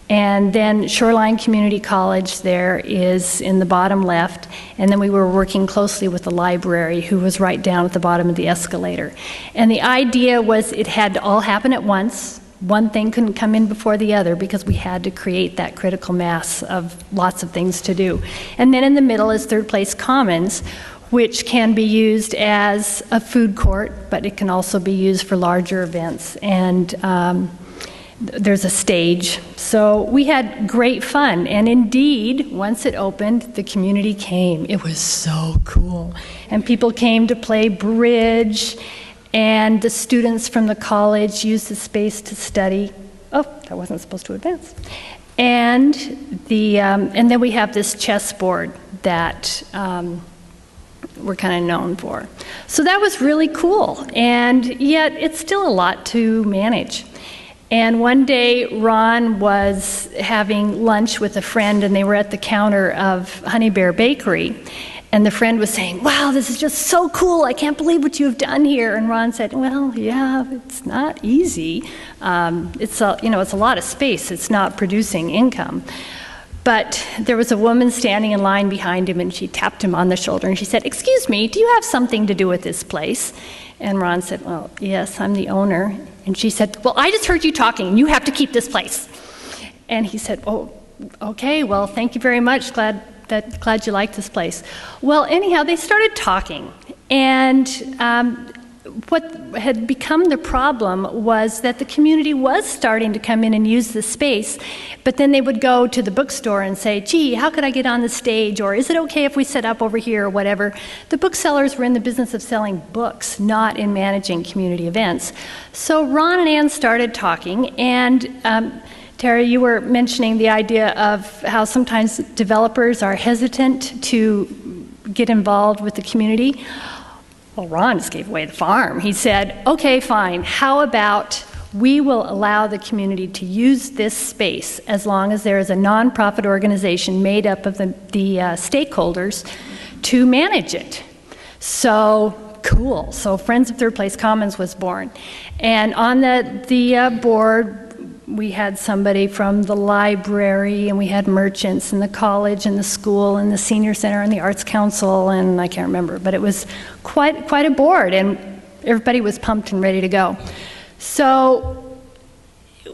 And then Shoreline Community College there is in the bottom left. And then we were working closely with the library, who was right down at the bottom of the escalator. And the idea was it had to all happen at once. One thing couldn't come in before the other because we had to create that critical mass of lots of things to do. And then in the middle is Third Place Commons, which can be used as a food court, but it can also be used for larger events. And there's a stage. So we had great fun. And indeed, once it opened, the community came. It was so cool. And people came to play bridge. And the students from the college used the space to study. Oh, that wasn't supposed to advance. And then we have this chessboard that we're kind of known for. So that was really cool, and yet it's still a lot to manage. And one day, Ron was having lunch with a friend, and they were at the counter of Honey Bear Bakery. And the friend was saying, "Wow, this is just so cool. I can't believe what you've done here." And Ron said, "Well, yeah, it's not easy. It's a lot of space. It's not producing income." But there was a woman standing in line behind him, and she tapped him on the shoulder, and she said, "Excuse me, do you have something to do with this place?" And Ron said, "Well, yes, I'm the owner." And she said, "Well, I just heard you talking, and you have to keep this place." And he said, "Oh, okay, well, thank you very much. Glad you like this place." Well, anyhow, they started talking, and what had become the problem was that the community was starting to come in and use the space, but then they would go to the bookstore and say, "Gee, how could I get on the stage?" Or, "Is it okay if we set up over here?" or whatever. The booksellers were in the business of selling books, not in managing community events. So Ron and Ann started talking, and Tara, you were mentioning the idea of how sometimes developers are hesitant to get involved with the community. Well, Ron just gave away the farm. He said, "Okay, fine. How about we will allow the community to use this space as long as there is a nonprofit organization made up of the stakeholders to manage it." So cool. So Friends of Third Place Commons was born. And on the board, we had somebody from the library, and we had merchants, and the college, and the school, and the senior center, and the arts council, and I can't remember, but it was quite a board, and everybody was pumped and ready to go. So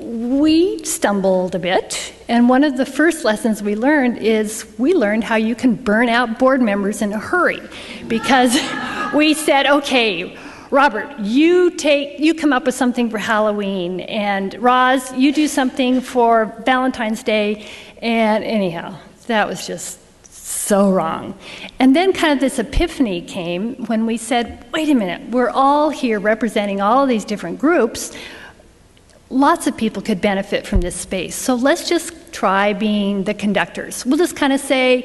we stumbled a bit, and one of the first lessons we learned how you can burn out board members in a hurry, because we said, "Okay, Robert, you come up with something for Halloween, and Roz, you do something for Valentine's Day," and anyhow, that was just so wrong. And then kind of this epiphany came when we said, "Wait a minute, we're all here representing all these different groups. Lots of people could benefit from this space, so let's just try being the conductors. We'll just kind of say,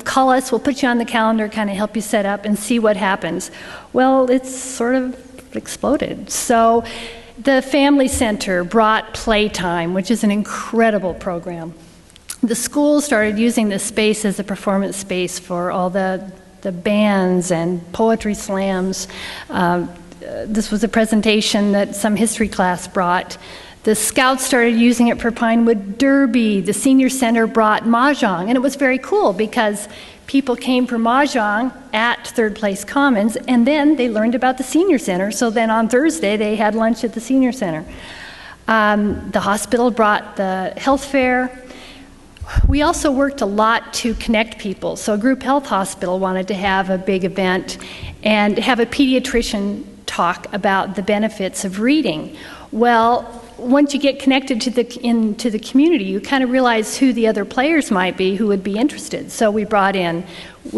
call us, we'll put you on the calendar, kind of help you set up and see what happens." Well, it's sort of exploded. So the Family Center brought Playtime, which is an incredible program. The school started using this space as a performance space for all the bands and poetry slams. This was a presentation that some history class brought. The Scouts started using it for Pinewood Derby. The Senior Center brought Mahjong, and it was very cool because people came for Mahjong at Third Place Commons, and then they learned about the Senior Center, so then on Thursday they had lunch at the Senior Center. The hospital brought the health fair. We also worked a lot to connect people. So Group Health Hospital wanted to have a big event and have a pediatrician talk about the benefits of reading. Well, once you get connected into the community, you kind of realize who the other players might be who would be interested. So we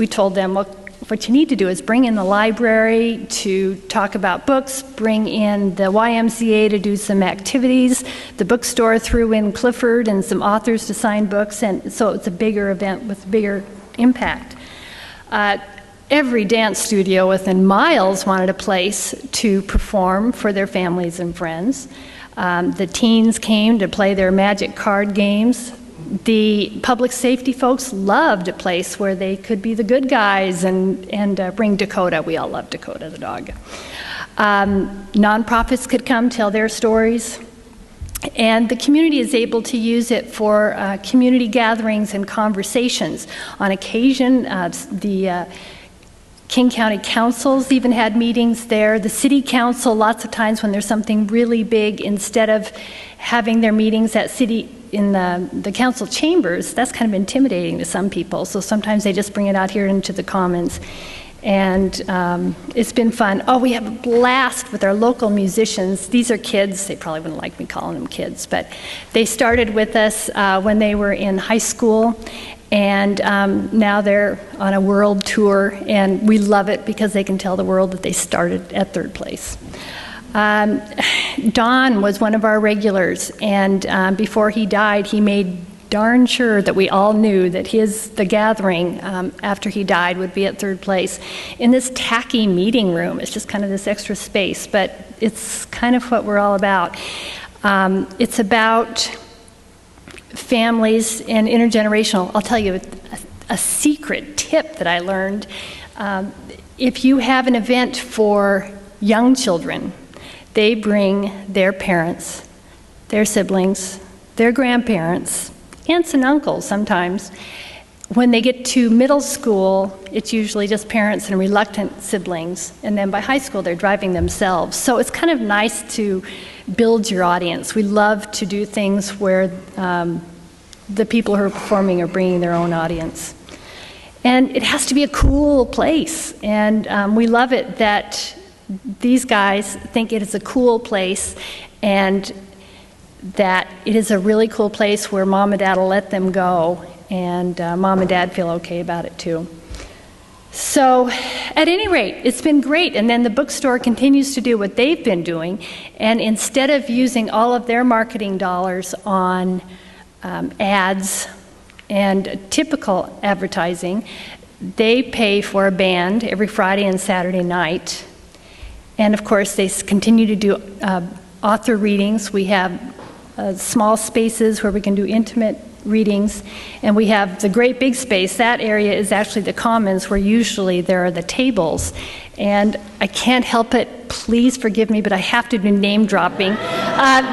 told them, well, what you need to do is bring in the library to talk about books, bring in the YMCA to do some activities, the bookstore threw in Clifford and some authors to sign books, and so it's a bigger event with bigger impact. Every dance studio within miles wanted a place to perform for their families and friends. The teens came to play their magic card games. The public safety folks loved a place where they could be the good guys and bring Dakota. We all love Dakota the dog. Nonprofits could come tell their stories. And the community is able to use it for community gatherings and conversations. On occasion, the King County councils even had meetings there. The city council, lots of times when there's something really big, instead of having their meetings in the council chambers, that's kind of intimidating to some people. So sometimes they just bring it out here into the commons. And it's been fun. Oh, we have a blast with our local musicians. These are kids. They probably wouldn't like me calling them kids, but they started with us when they were in high school. And now they're on a world tour, and we love it because they can tell the world that they started at Third Place. Don was one of our regulars, and before he died, he made darn sure that we all knew that the gathering after he died would be at third place in this tacky meeting room. It's just kind of this extra space, but it's kind of what we're all about. It's about families and intergenerational. I'll tell you a secret tip that I learned. If you have an event for young children, they bring their parents, their siblings, their grandparents, aunts and uncles sometimes. When they get to middle school, it's usually just parents and reluctant siblings, and then by high school they're driving themselves. So it's kind of nice to build your audience. We love to do things where the people who are performing are bringing their own audience. And it has to be a cool place, and we love it that these guys think it is a cool place, and that it is a really cool place where mom and dad will let them go, and mom and dad feel okay about it too. So at any rate, it's been great, and then the bookstore continues to do what they've been doing, and instead of using all of their marketing dollars on ads and typical advertising, they pay for a band every Friday and Saturday night, and of course they continue to do author readings. We have small spaces where we can do intimate readings, and we have the great big space. That area is actually the commons, where usually there are the tables, and I can't help it, please forgive me, but I have to do name dropping.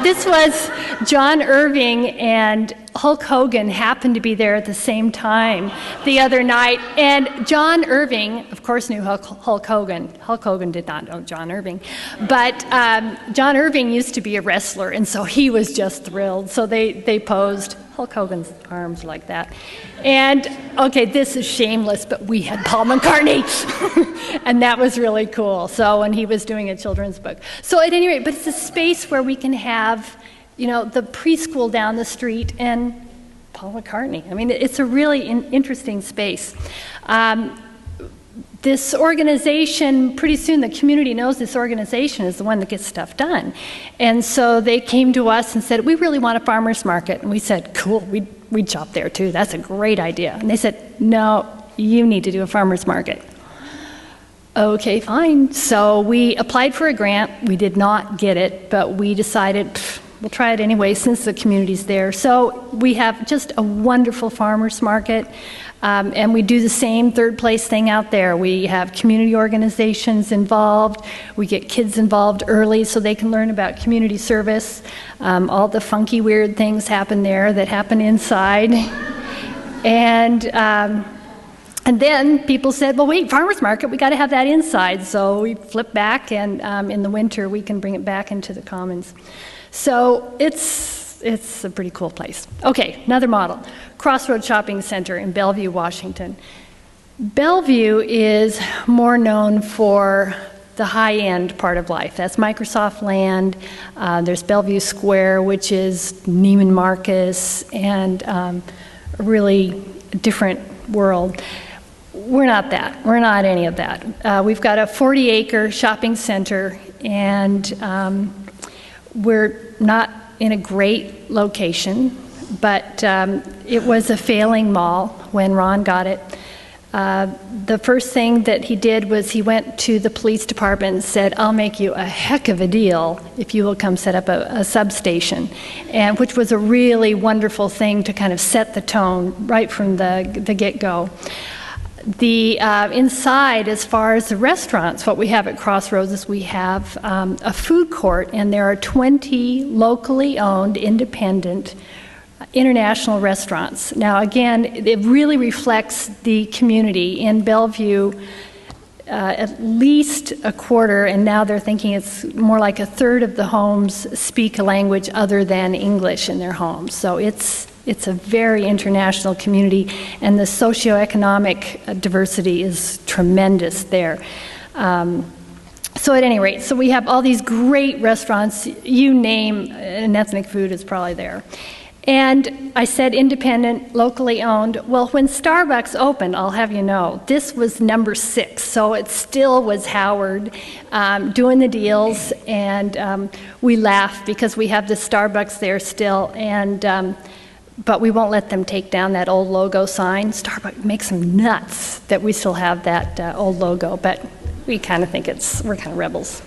This was John Irving and Hulk Hogan happened to be there at the same time the other night, and John Irving, of course, knew Hulk Hogan. Hulk Hogan did not know John Irving, but John Irving used to be a wrestler, and so he was just thrilled. So they posed Hulk Hogan's arms like that. And, okay, this is shameless, but we had Paul McCartney, and that was really cool. So when he was doing a children's book. So at any rate, but it's a space where we can have, you know, the preschool down the street and Paul McCartney. I mean, it's a really interesting space. This organization, pretty soon the community knows this organization is the one that gets stuff done. And so they came to us and said, we really want a farmer's market. And we said, cool, we'd shop there too. That's a great idea. And they said, no, you need to do a farmer's market. Okay, fine. So we applied for a grant. We did not get it, but we decided, we'll try it anyway since the community's there. So we have just a wonderful farmer's market. And we do the same third place thing out there. We have community organizations involved. We get kids involved early so they can learn about community service. All the funky, weird things happen there that happen inside. And then people said, well, wait, farmer's market, we got to have that inside. So we flip back, and in the winter we can bring it back into the commons. So it's a pretty cool place. Okay, another model. Crossroads Shopping Center in Bellevue, Washington. Bellevue is more known for the high-end part of life. That's Microsoft Land. There's Bellevue Square, which is Neiman Marcus, and a really different world. We're not that. We're not any of that. We've got a 40-acre shopping center, and we're not in a great location, but it was a failing mall when Ron got it. The first thing that he did was he went to the police department and said, I'll make you a heck of a deal if you will come set up a substation, and which was a really wonderful thing to kind of set the tone right from the get-go. The inside, as far as the restaurants, what we have at Crossroads is we have a food court, and there are 20 locally owned, independent, international restaurants. Now, again, it really reflects the community in Bellevue. At least a quarter, and now they're thinking it's more like a third of the homes speak a language other than English in their homes. So it's a very international community, and the socioeconomic diversity is tremendous there. So at any rate, so we have all these great restaurants. You name an ethnic food is probably there. And I said independent, locally owned. Well, when Starbucks opened, I'll have you know, this was number 6, so it still was Howard doing the deals, and we laugh because we have the Starbucks there still, and but we won't let them take down that old logo sign. Starbucks makes them nuts that we still have that old logo, but we kind of think we're kind of rebels.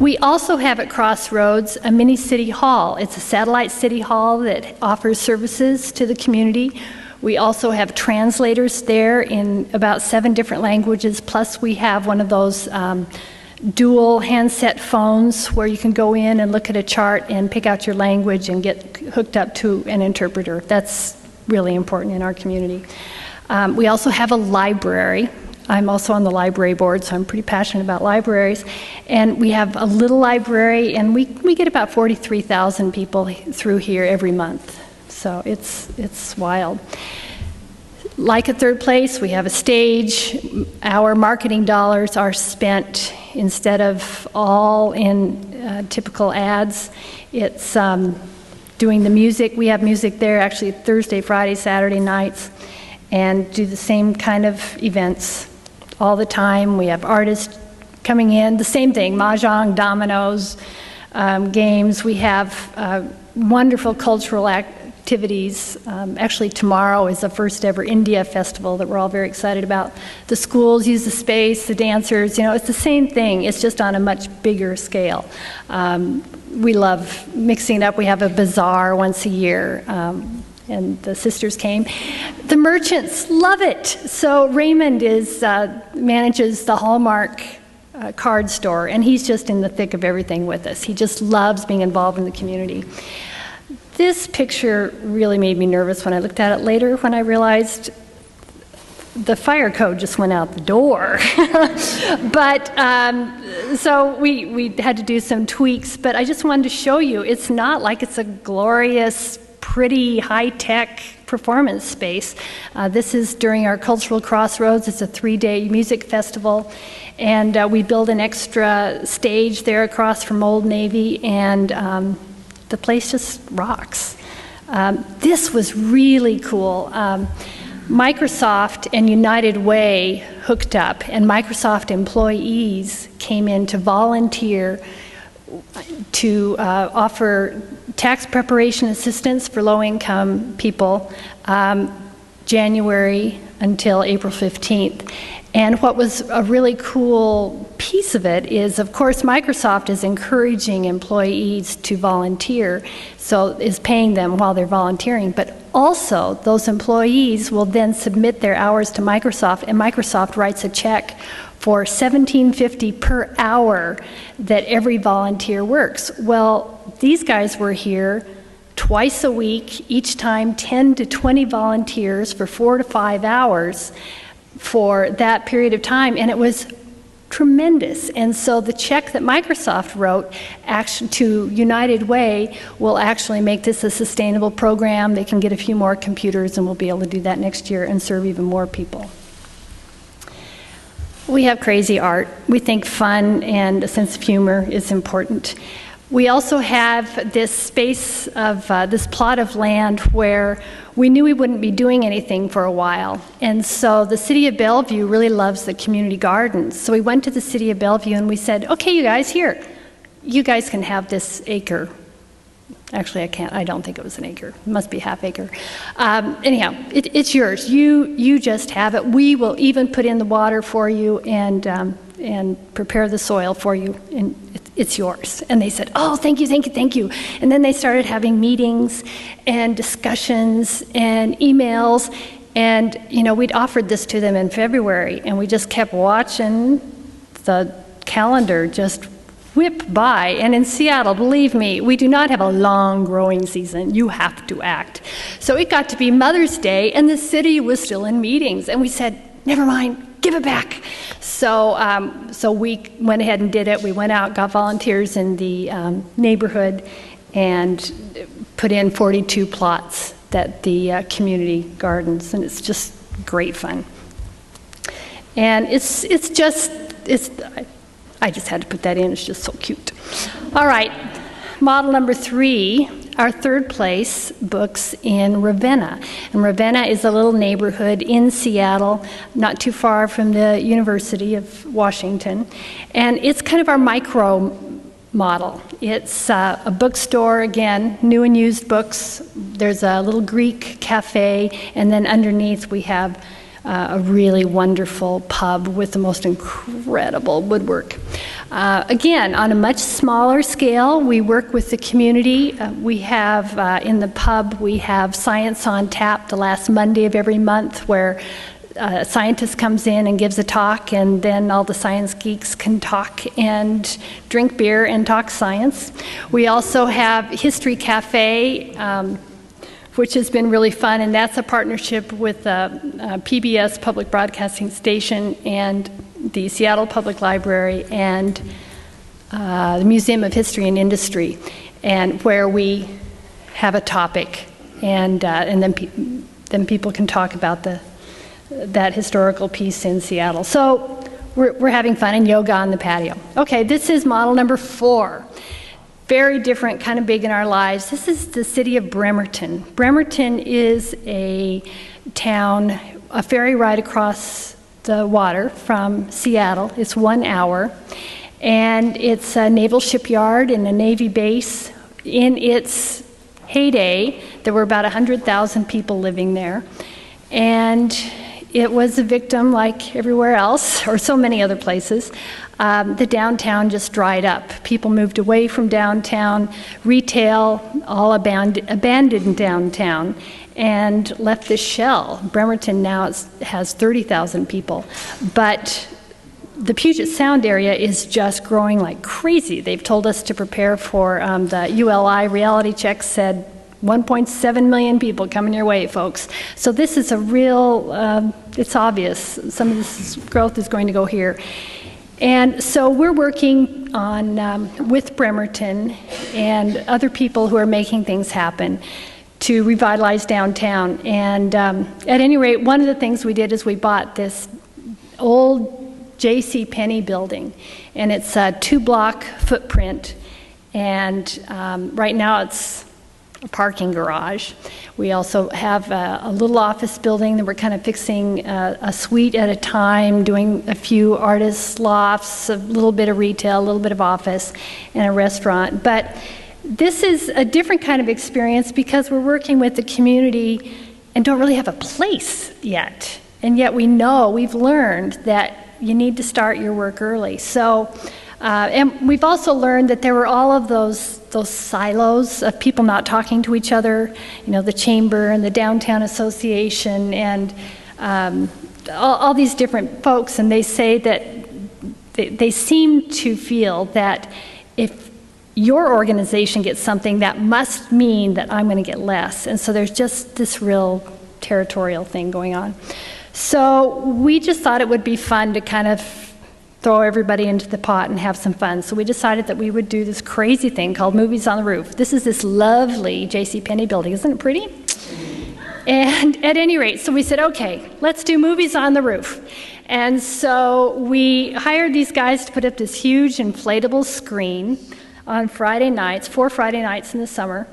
We also have at Crossroads a mini city hall. It's a satellite city hall that offers services to the community. We also have translators there in about 7 different languages, plus we have one of those dual handset phones where you can go in and look at a chart and pick out your language and get hooked up to an interpreter. That's really important in our community. We also have a library. I'm also on the library board, so I'm pretty passionate about libraries. And we have a little library, and we get about 43,000 people through here every month. So it's wild. Like at Third Place, we have a stage. Our marketing dollars are spent, instead of all in typical ads, it's doing the music. We have music there actually Thursday, Friday, Saturday nights, and do the same kind of events all the time. We have artists coming in, the same thing, mahjong, dominoes, games. We have wonderful cultural activities. Actually, tomorrow is the first ever India festival that we're all very excited about. The schools use the space, the dancers, it's the same thing. It's just on a much bigger scale. We love mixing it up. We have a bazaar once a year. And the sisters came. The merchants love it. So Raymond manages the Hallmark card store, and he's just in the thick of everything with us. He just loves being involved in the community. This picture really made me nervous when I looked at it later, when I realized the fire code just went out the door. But so we had to do some tweaks, but I just wanted to show you, it's not like it's a glorious, pretty high-tech performance space. This is during our Cultural Crossroads. It's a 3-day music festival, and we build an extra stage there across from Old Navy, and the place just rocks. This was really cool. Microsoft and United Way hooked up, and Microsoft employees came in to volunteer to offer tax preparation assistance for low-income people January until April 15th. And what was a really cool piece of it is, of course, Microsoft is encouraging employees to volunteer, so is paying them while they're volunteering, but also those employees will then submit their hours to Microsoft, and Microsoft writes a check for $17.50 per hour that every volunteer works. Well, these guys were here twice a week, each time 10 to 20 volunteers for 4 to 5 hours for that period of time, and it was tremendous. And so the check that Microsoft wrote to United Way will actually make this a sustainable program. They can get a few more computers, and we'll be able to do that next year and serve even more people. We have crazy art. We think fun and a sense of humor is important. We also have this space of this plot of land where we knew we wouldn't be doing anything for a while. And so the City of Bellevue really loves the community gardens. So we went to the City of Bellevue and we said, okay, you guys, here, you guys can have this acre. Actually, I don't think it was an acre. It must be half acre. Anyhow, it's yours. You just have it. We will even put in the water for you and prepare the soil for you, and it's yours. And they said, oh, thank you, thank you, thank you. And then they started having meetings and discussions and emails, and we'd offered this to them in February, and we just kept watching the calendar just whip by. And in Seattle, believe me, we do not have a long growing season. You have to act. So it got to be Mother's Day, and the city was still in meetings, and we said, never mind, give it back. So we went ahead and did it. We went out, got volunteers in the neighborhood, and put in 42 plots that the community gardens, and it's just great fun. And I just had to put that in. It's just so cute. All right, model number 3. Our Third Place books in Ravenna. And Ravenna is a little neighborhood in Seattle, not too far from the University of Washington. And it's kind of our micro model. It's a bookstore, again, new and used books. There's a little Greek cafe, and then underneath we have a really wonderful pub with the most incredible woodwork. Again, on a much smaller scale, we work with the community. We have, in the pub, we have Science on Tap the last Monday of every month, where a scientist comes in and gives a talk, and then all the science geeks can talk and drink beer and talk science. We also have History Cafe, which has been really fun, and that's a partnership with PBS Public Broadcasting Station and the Seattle Public Library and the Museum of History and Industry, and where we have a topic, and then people can talk about that historical piece in Seattle. So we're having fun, and yoga on the patio. Okay, this is model number 4. Very different, kind of big in our lives. This is the city of Bremerton. Bremerton is a town, a ferry ride across the water from Seattle. It's 1 hour, and it's a naval shipyard and a Navy base. In its heyday, there were about 100,000 people living there, and it was a victim, like everywhere else, or so many other places. The downtown just dried up. People moved away from downtown, retail all abandoned downtown, and left this shell. Bremerton now has 30,000 people, but the Puget Sound area is just growing like crazy. They've told us to prepare for the ULI reality check said 1.7 million people coming your way, folks. So this is a real, it's obvious, some of this growth is going to go here. And so we're working on, with Bremerton and other people who are making things happen to revitalize downtown. And at any rate, one of the things we did is we bought this old J.C. Penney building, and it's a 2-block footprint, and right now it's a parking garage. We also have a little office building that we're kind of fixing a suite at a time, doing a few artist lofts, a little bit of retail, a little bit of office, and a restaurant. But this is a different kind of experience because we're working with the community and don't really have a place yet. And yet we know, we've learned that you need to start your work early. So, and we've also learned that there were all of those silos of people not talking to each other, you know, the chamber and the downtown association and all these different folks, and they say that they seem to feel that if your organization gets something, that must mean that I'm going to get less. And so there's just this real territorial thing going on. So we just thought it would be fun to kind of throw everybody into the pot and have some fun. So we decided that we would do this crazy thing called Movies on the Roof. This is this lovely J.C. Penney building. Isn't it pretty? And at any rate, so we said, okay, let's do Movies on the Roof. And so we hired these guys to put up this huge inflatable screen on Friday nights, 4 Friday nights in the summer.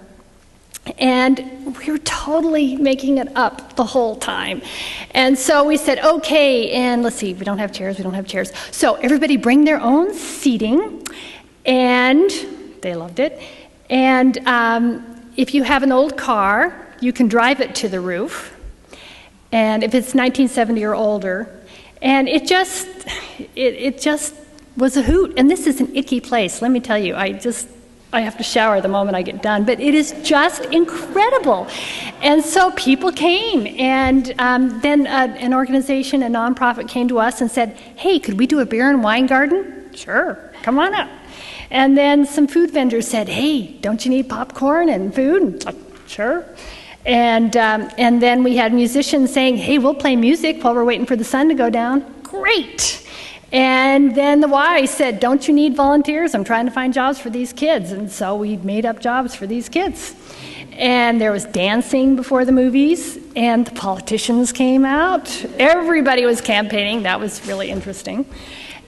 And we were totally making it up the whole time. And so we said, okay, and let's see, we don't have chairs. So everybody bring their own seating, and they loved it. And if you have an old car, you can drive it to the roof. And if it's 1970 or older, and it just was a hoot. And this is an icky place, let me tell you. I have to shower the moment I get done, but it is just incredible. And so people came, and then an organization, a nonprofit came to us and said, hey, could we do a beer and wine garden? Sure, come on up. And then some food vendors said, hey, don't you need popcorn and food? And it's like, sure. And then we had musicians saying, hey, we'll play music while we're waiting for the sun to go down. Great. And then the Y said, don't you need volunteers? I'm trying to find jobs for these kids. And so we made up jobs for these kids. And there was dancing before the movies, and the politicians came out. Everybody was campaigning. That was really interesting.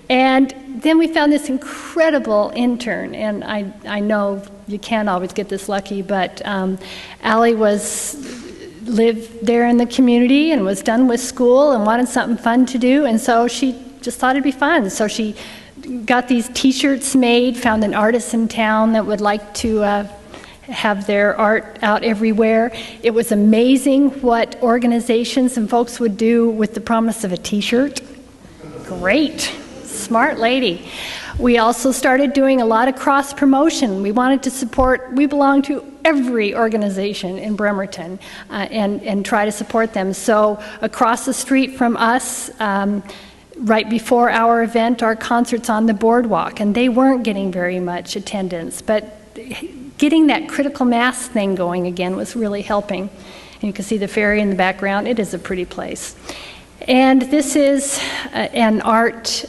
And then we found this incredible intern, and I know you can't always get this lucky, but Allie lived there in the community and was done with school and wanted something fun to do, and so she just thought it'd be fun. So she got these T-shirts made, found an artist in town that would like to have their art out everywhere. It was amazing what organizations and folks would do with the promise of a T-shirt. Great, smart lady. We also started doing a lot of cross-promotion. We wanted to support, we belong to every organization in Bremerton and try to support them. So across the street from us, right before our event, our concerts on the boardwalk, and they weren't getting very much attendance, but getting that critical mass thing going again was really helping. And you can see the ferry in the background. It is a pretty place. And this is an art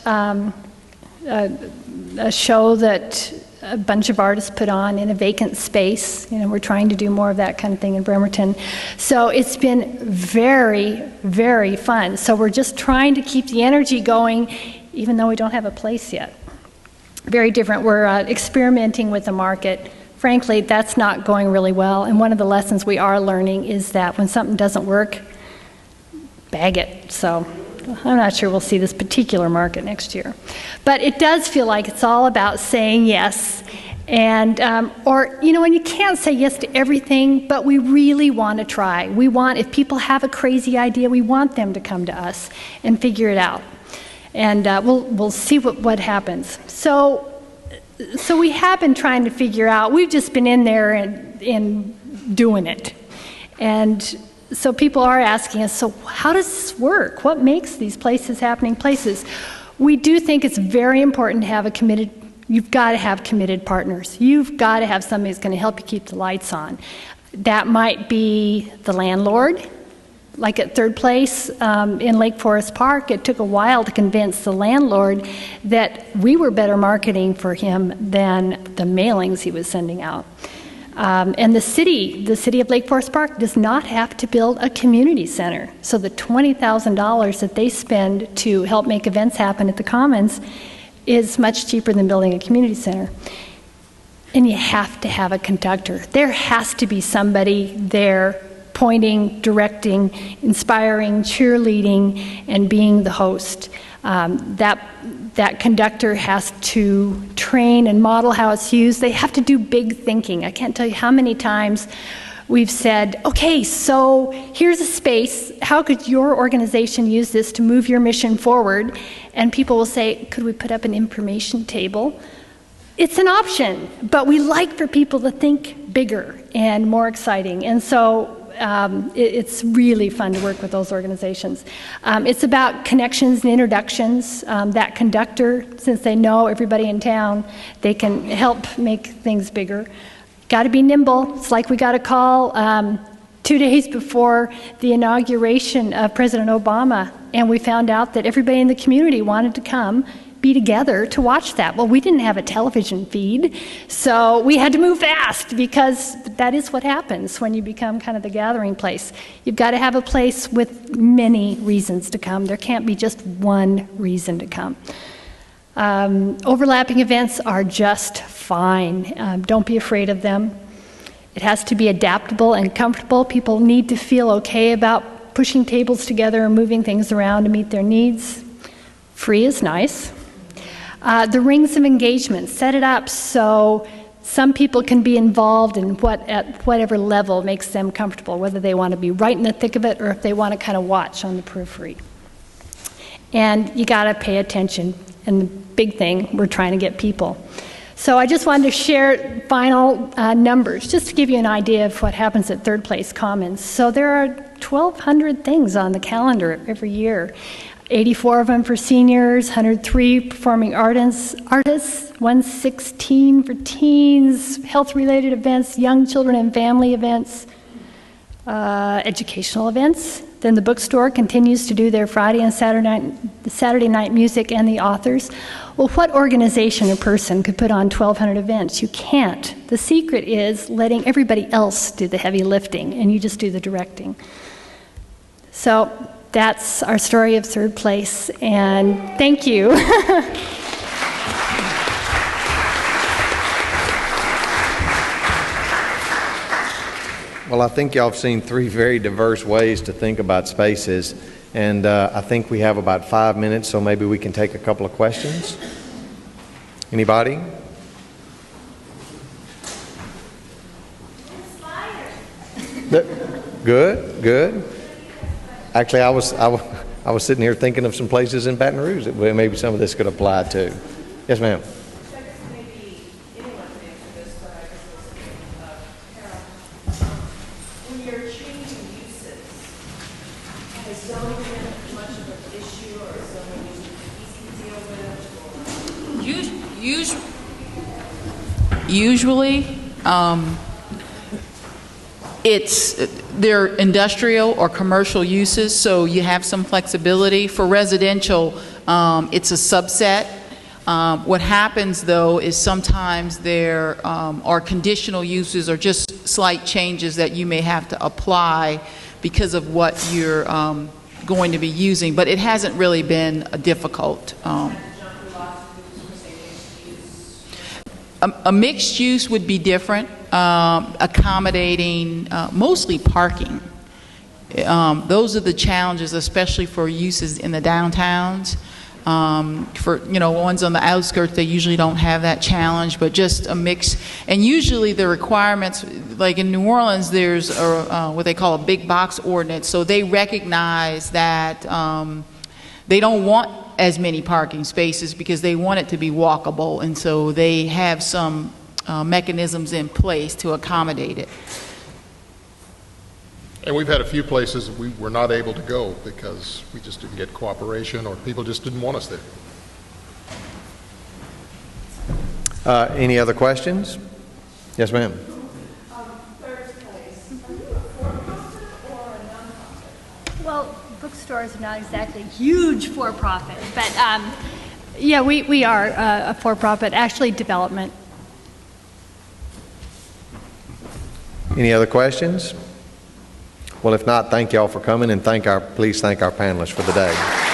a show that a bunch of artists put on in a vacant space. You know, we're trying to do more of that kind of thing in Bremerton. So it's been very, very fun. So we're just trying to keep the energy going, even though we don't have a place yet. Very different. We're experimenting with the market. Frankly, that's not going really well. And one of the lessons we are learning is that when something doesn't work, bag it. So I'm not sure we'll see this particular market next year. But it does feel like it's all about saying yes. And, or, you know, and you can't say yes to everything, but we really want to try. We want, if people have a crazy idea, we want them to come to us and figure it out. And we'll see what happens. So we have been trying to figure out, we've just been in there and doing it. And so people are asking us, so how does this work? What makes these places happening places? We do think it's very important to have a committed, you've got to have committed partners. You've got to have somebody who's going to help you keep the lights on. That might be the landlord. Like at Third Place in Lake Forest Park, it took a while to convince the landlord that we were better marketing for him than the mailings he was sending out. And the city of Lake Forest Park does not have to build a community center. So the $20,000 that they spend to help make events happen at the Commons is much cheaper than building a community center. And you have to have a conductor. There has to be somebody there pointing, directing, inspiring, cheerleading, and being the host. That conductor has to train and model how it's used. They have to do big thinking. I can't tell you how many times we've said, okay, so here's a space. How could your organization use this to move your mission forward? And people will say, could we put up an information table? It's an option, but we like for people to think bigger and more exciting. And so it's really fun to work with those organizations. It's about connections and introductions. That conductor, since they know everybody in town, they can help make things bigger. Got to be nimble. It's like we got a call 2 days before the inauguration of President Obama, and we found out that everybody in the community wanted to come be together to watch that. Well, we didn't have a television feed, so we had to move fast because that is what happens when you become kind of the gathering place. You've got to have a place with many reasons to come. There can't be just one reason to come. Overlapping events are just fine. Don't be afraid of them. It has to be adaptable and comfortable. People need to feel okay about pushing tables together and moving things around to meet their needs. Free is nice. The rings of engagement, set it up so some people can be involved in at whatever level makes them comfortable, whether they want to be right in the thick of it or if they want to kind of watch on the periphery. And you got to pay attention. And the big thing, we're trying to get people. So I just wanted to share final numbers, just to give you an idea of what happens at Third Place Commons. So there are 1,200 things on the calendar every year. 84 of them for seniors, 103 performing artists, 116 for teens, health-related events, young children and family events, educational events. Then the bookstore continues to do their Friday and Saturday night music and the authors. Well, what organization or person could put on 1,200 events? You can't. The secret is letting everybody else do the heavy lifting, and you just do the directing. So that's our story of Third Place, and thank you. Well, I think y'all have seen 3 very diverse ways to think about spaces, and I think we have about 5 minutes, so maybe we can take a couple of questions. Anybody? Good, good. Actually, I was sitting here thinking of some places in Baton Rouge that maybe some of this could apply to. Yes, ma'am. Maybe anyone can answer this, but I guess it's Carol. When you're changing uses, has zoning been much of an issue, or is zoning easy to deal with? Usually, they're industrial or commercial uses, so you have some flexibility. For residential, it's a subset. What happens, though, is sometimes there are conditional uses or just slight changes that you may have to apply because of what you're going to be using, but it hasn't really been difficult. A mixed use would be different, accommodating mostly parking. Those are the challenges, especially for uses in the downtowns. For ones on the outskirts, they usually don't have that challenge, but just a mix. And usually the requirements, like in New Orleans, there's what they call a big box ordinance, so they recognize that they don't want as many parking spaces because they want it to be walkable, and so they have some mechanisms in place to accommodate it. And we've had a few places we were not able to go because we just didn't get cooperation or people just didn't want us there. Any other questions? Yes, ma'am. Third place, are you a for-profit or a non-profit? Well, bookstores are not exactly huge for-profit, but yeah, we are a for-profit, actually development. Any other questions? Well, if not, thank you all for coming, and please thank our panelists for the day.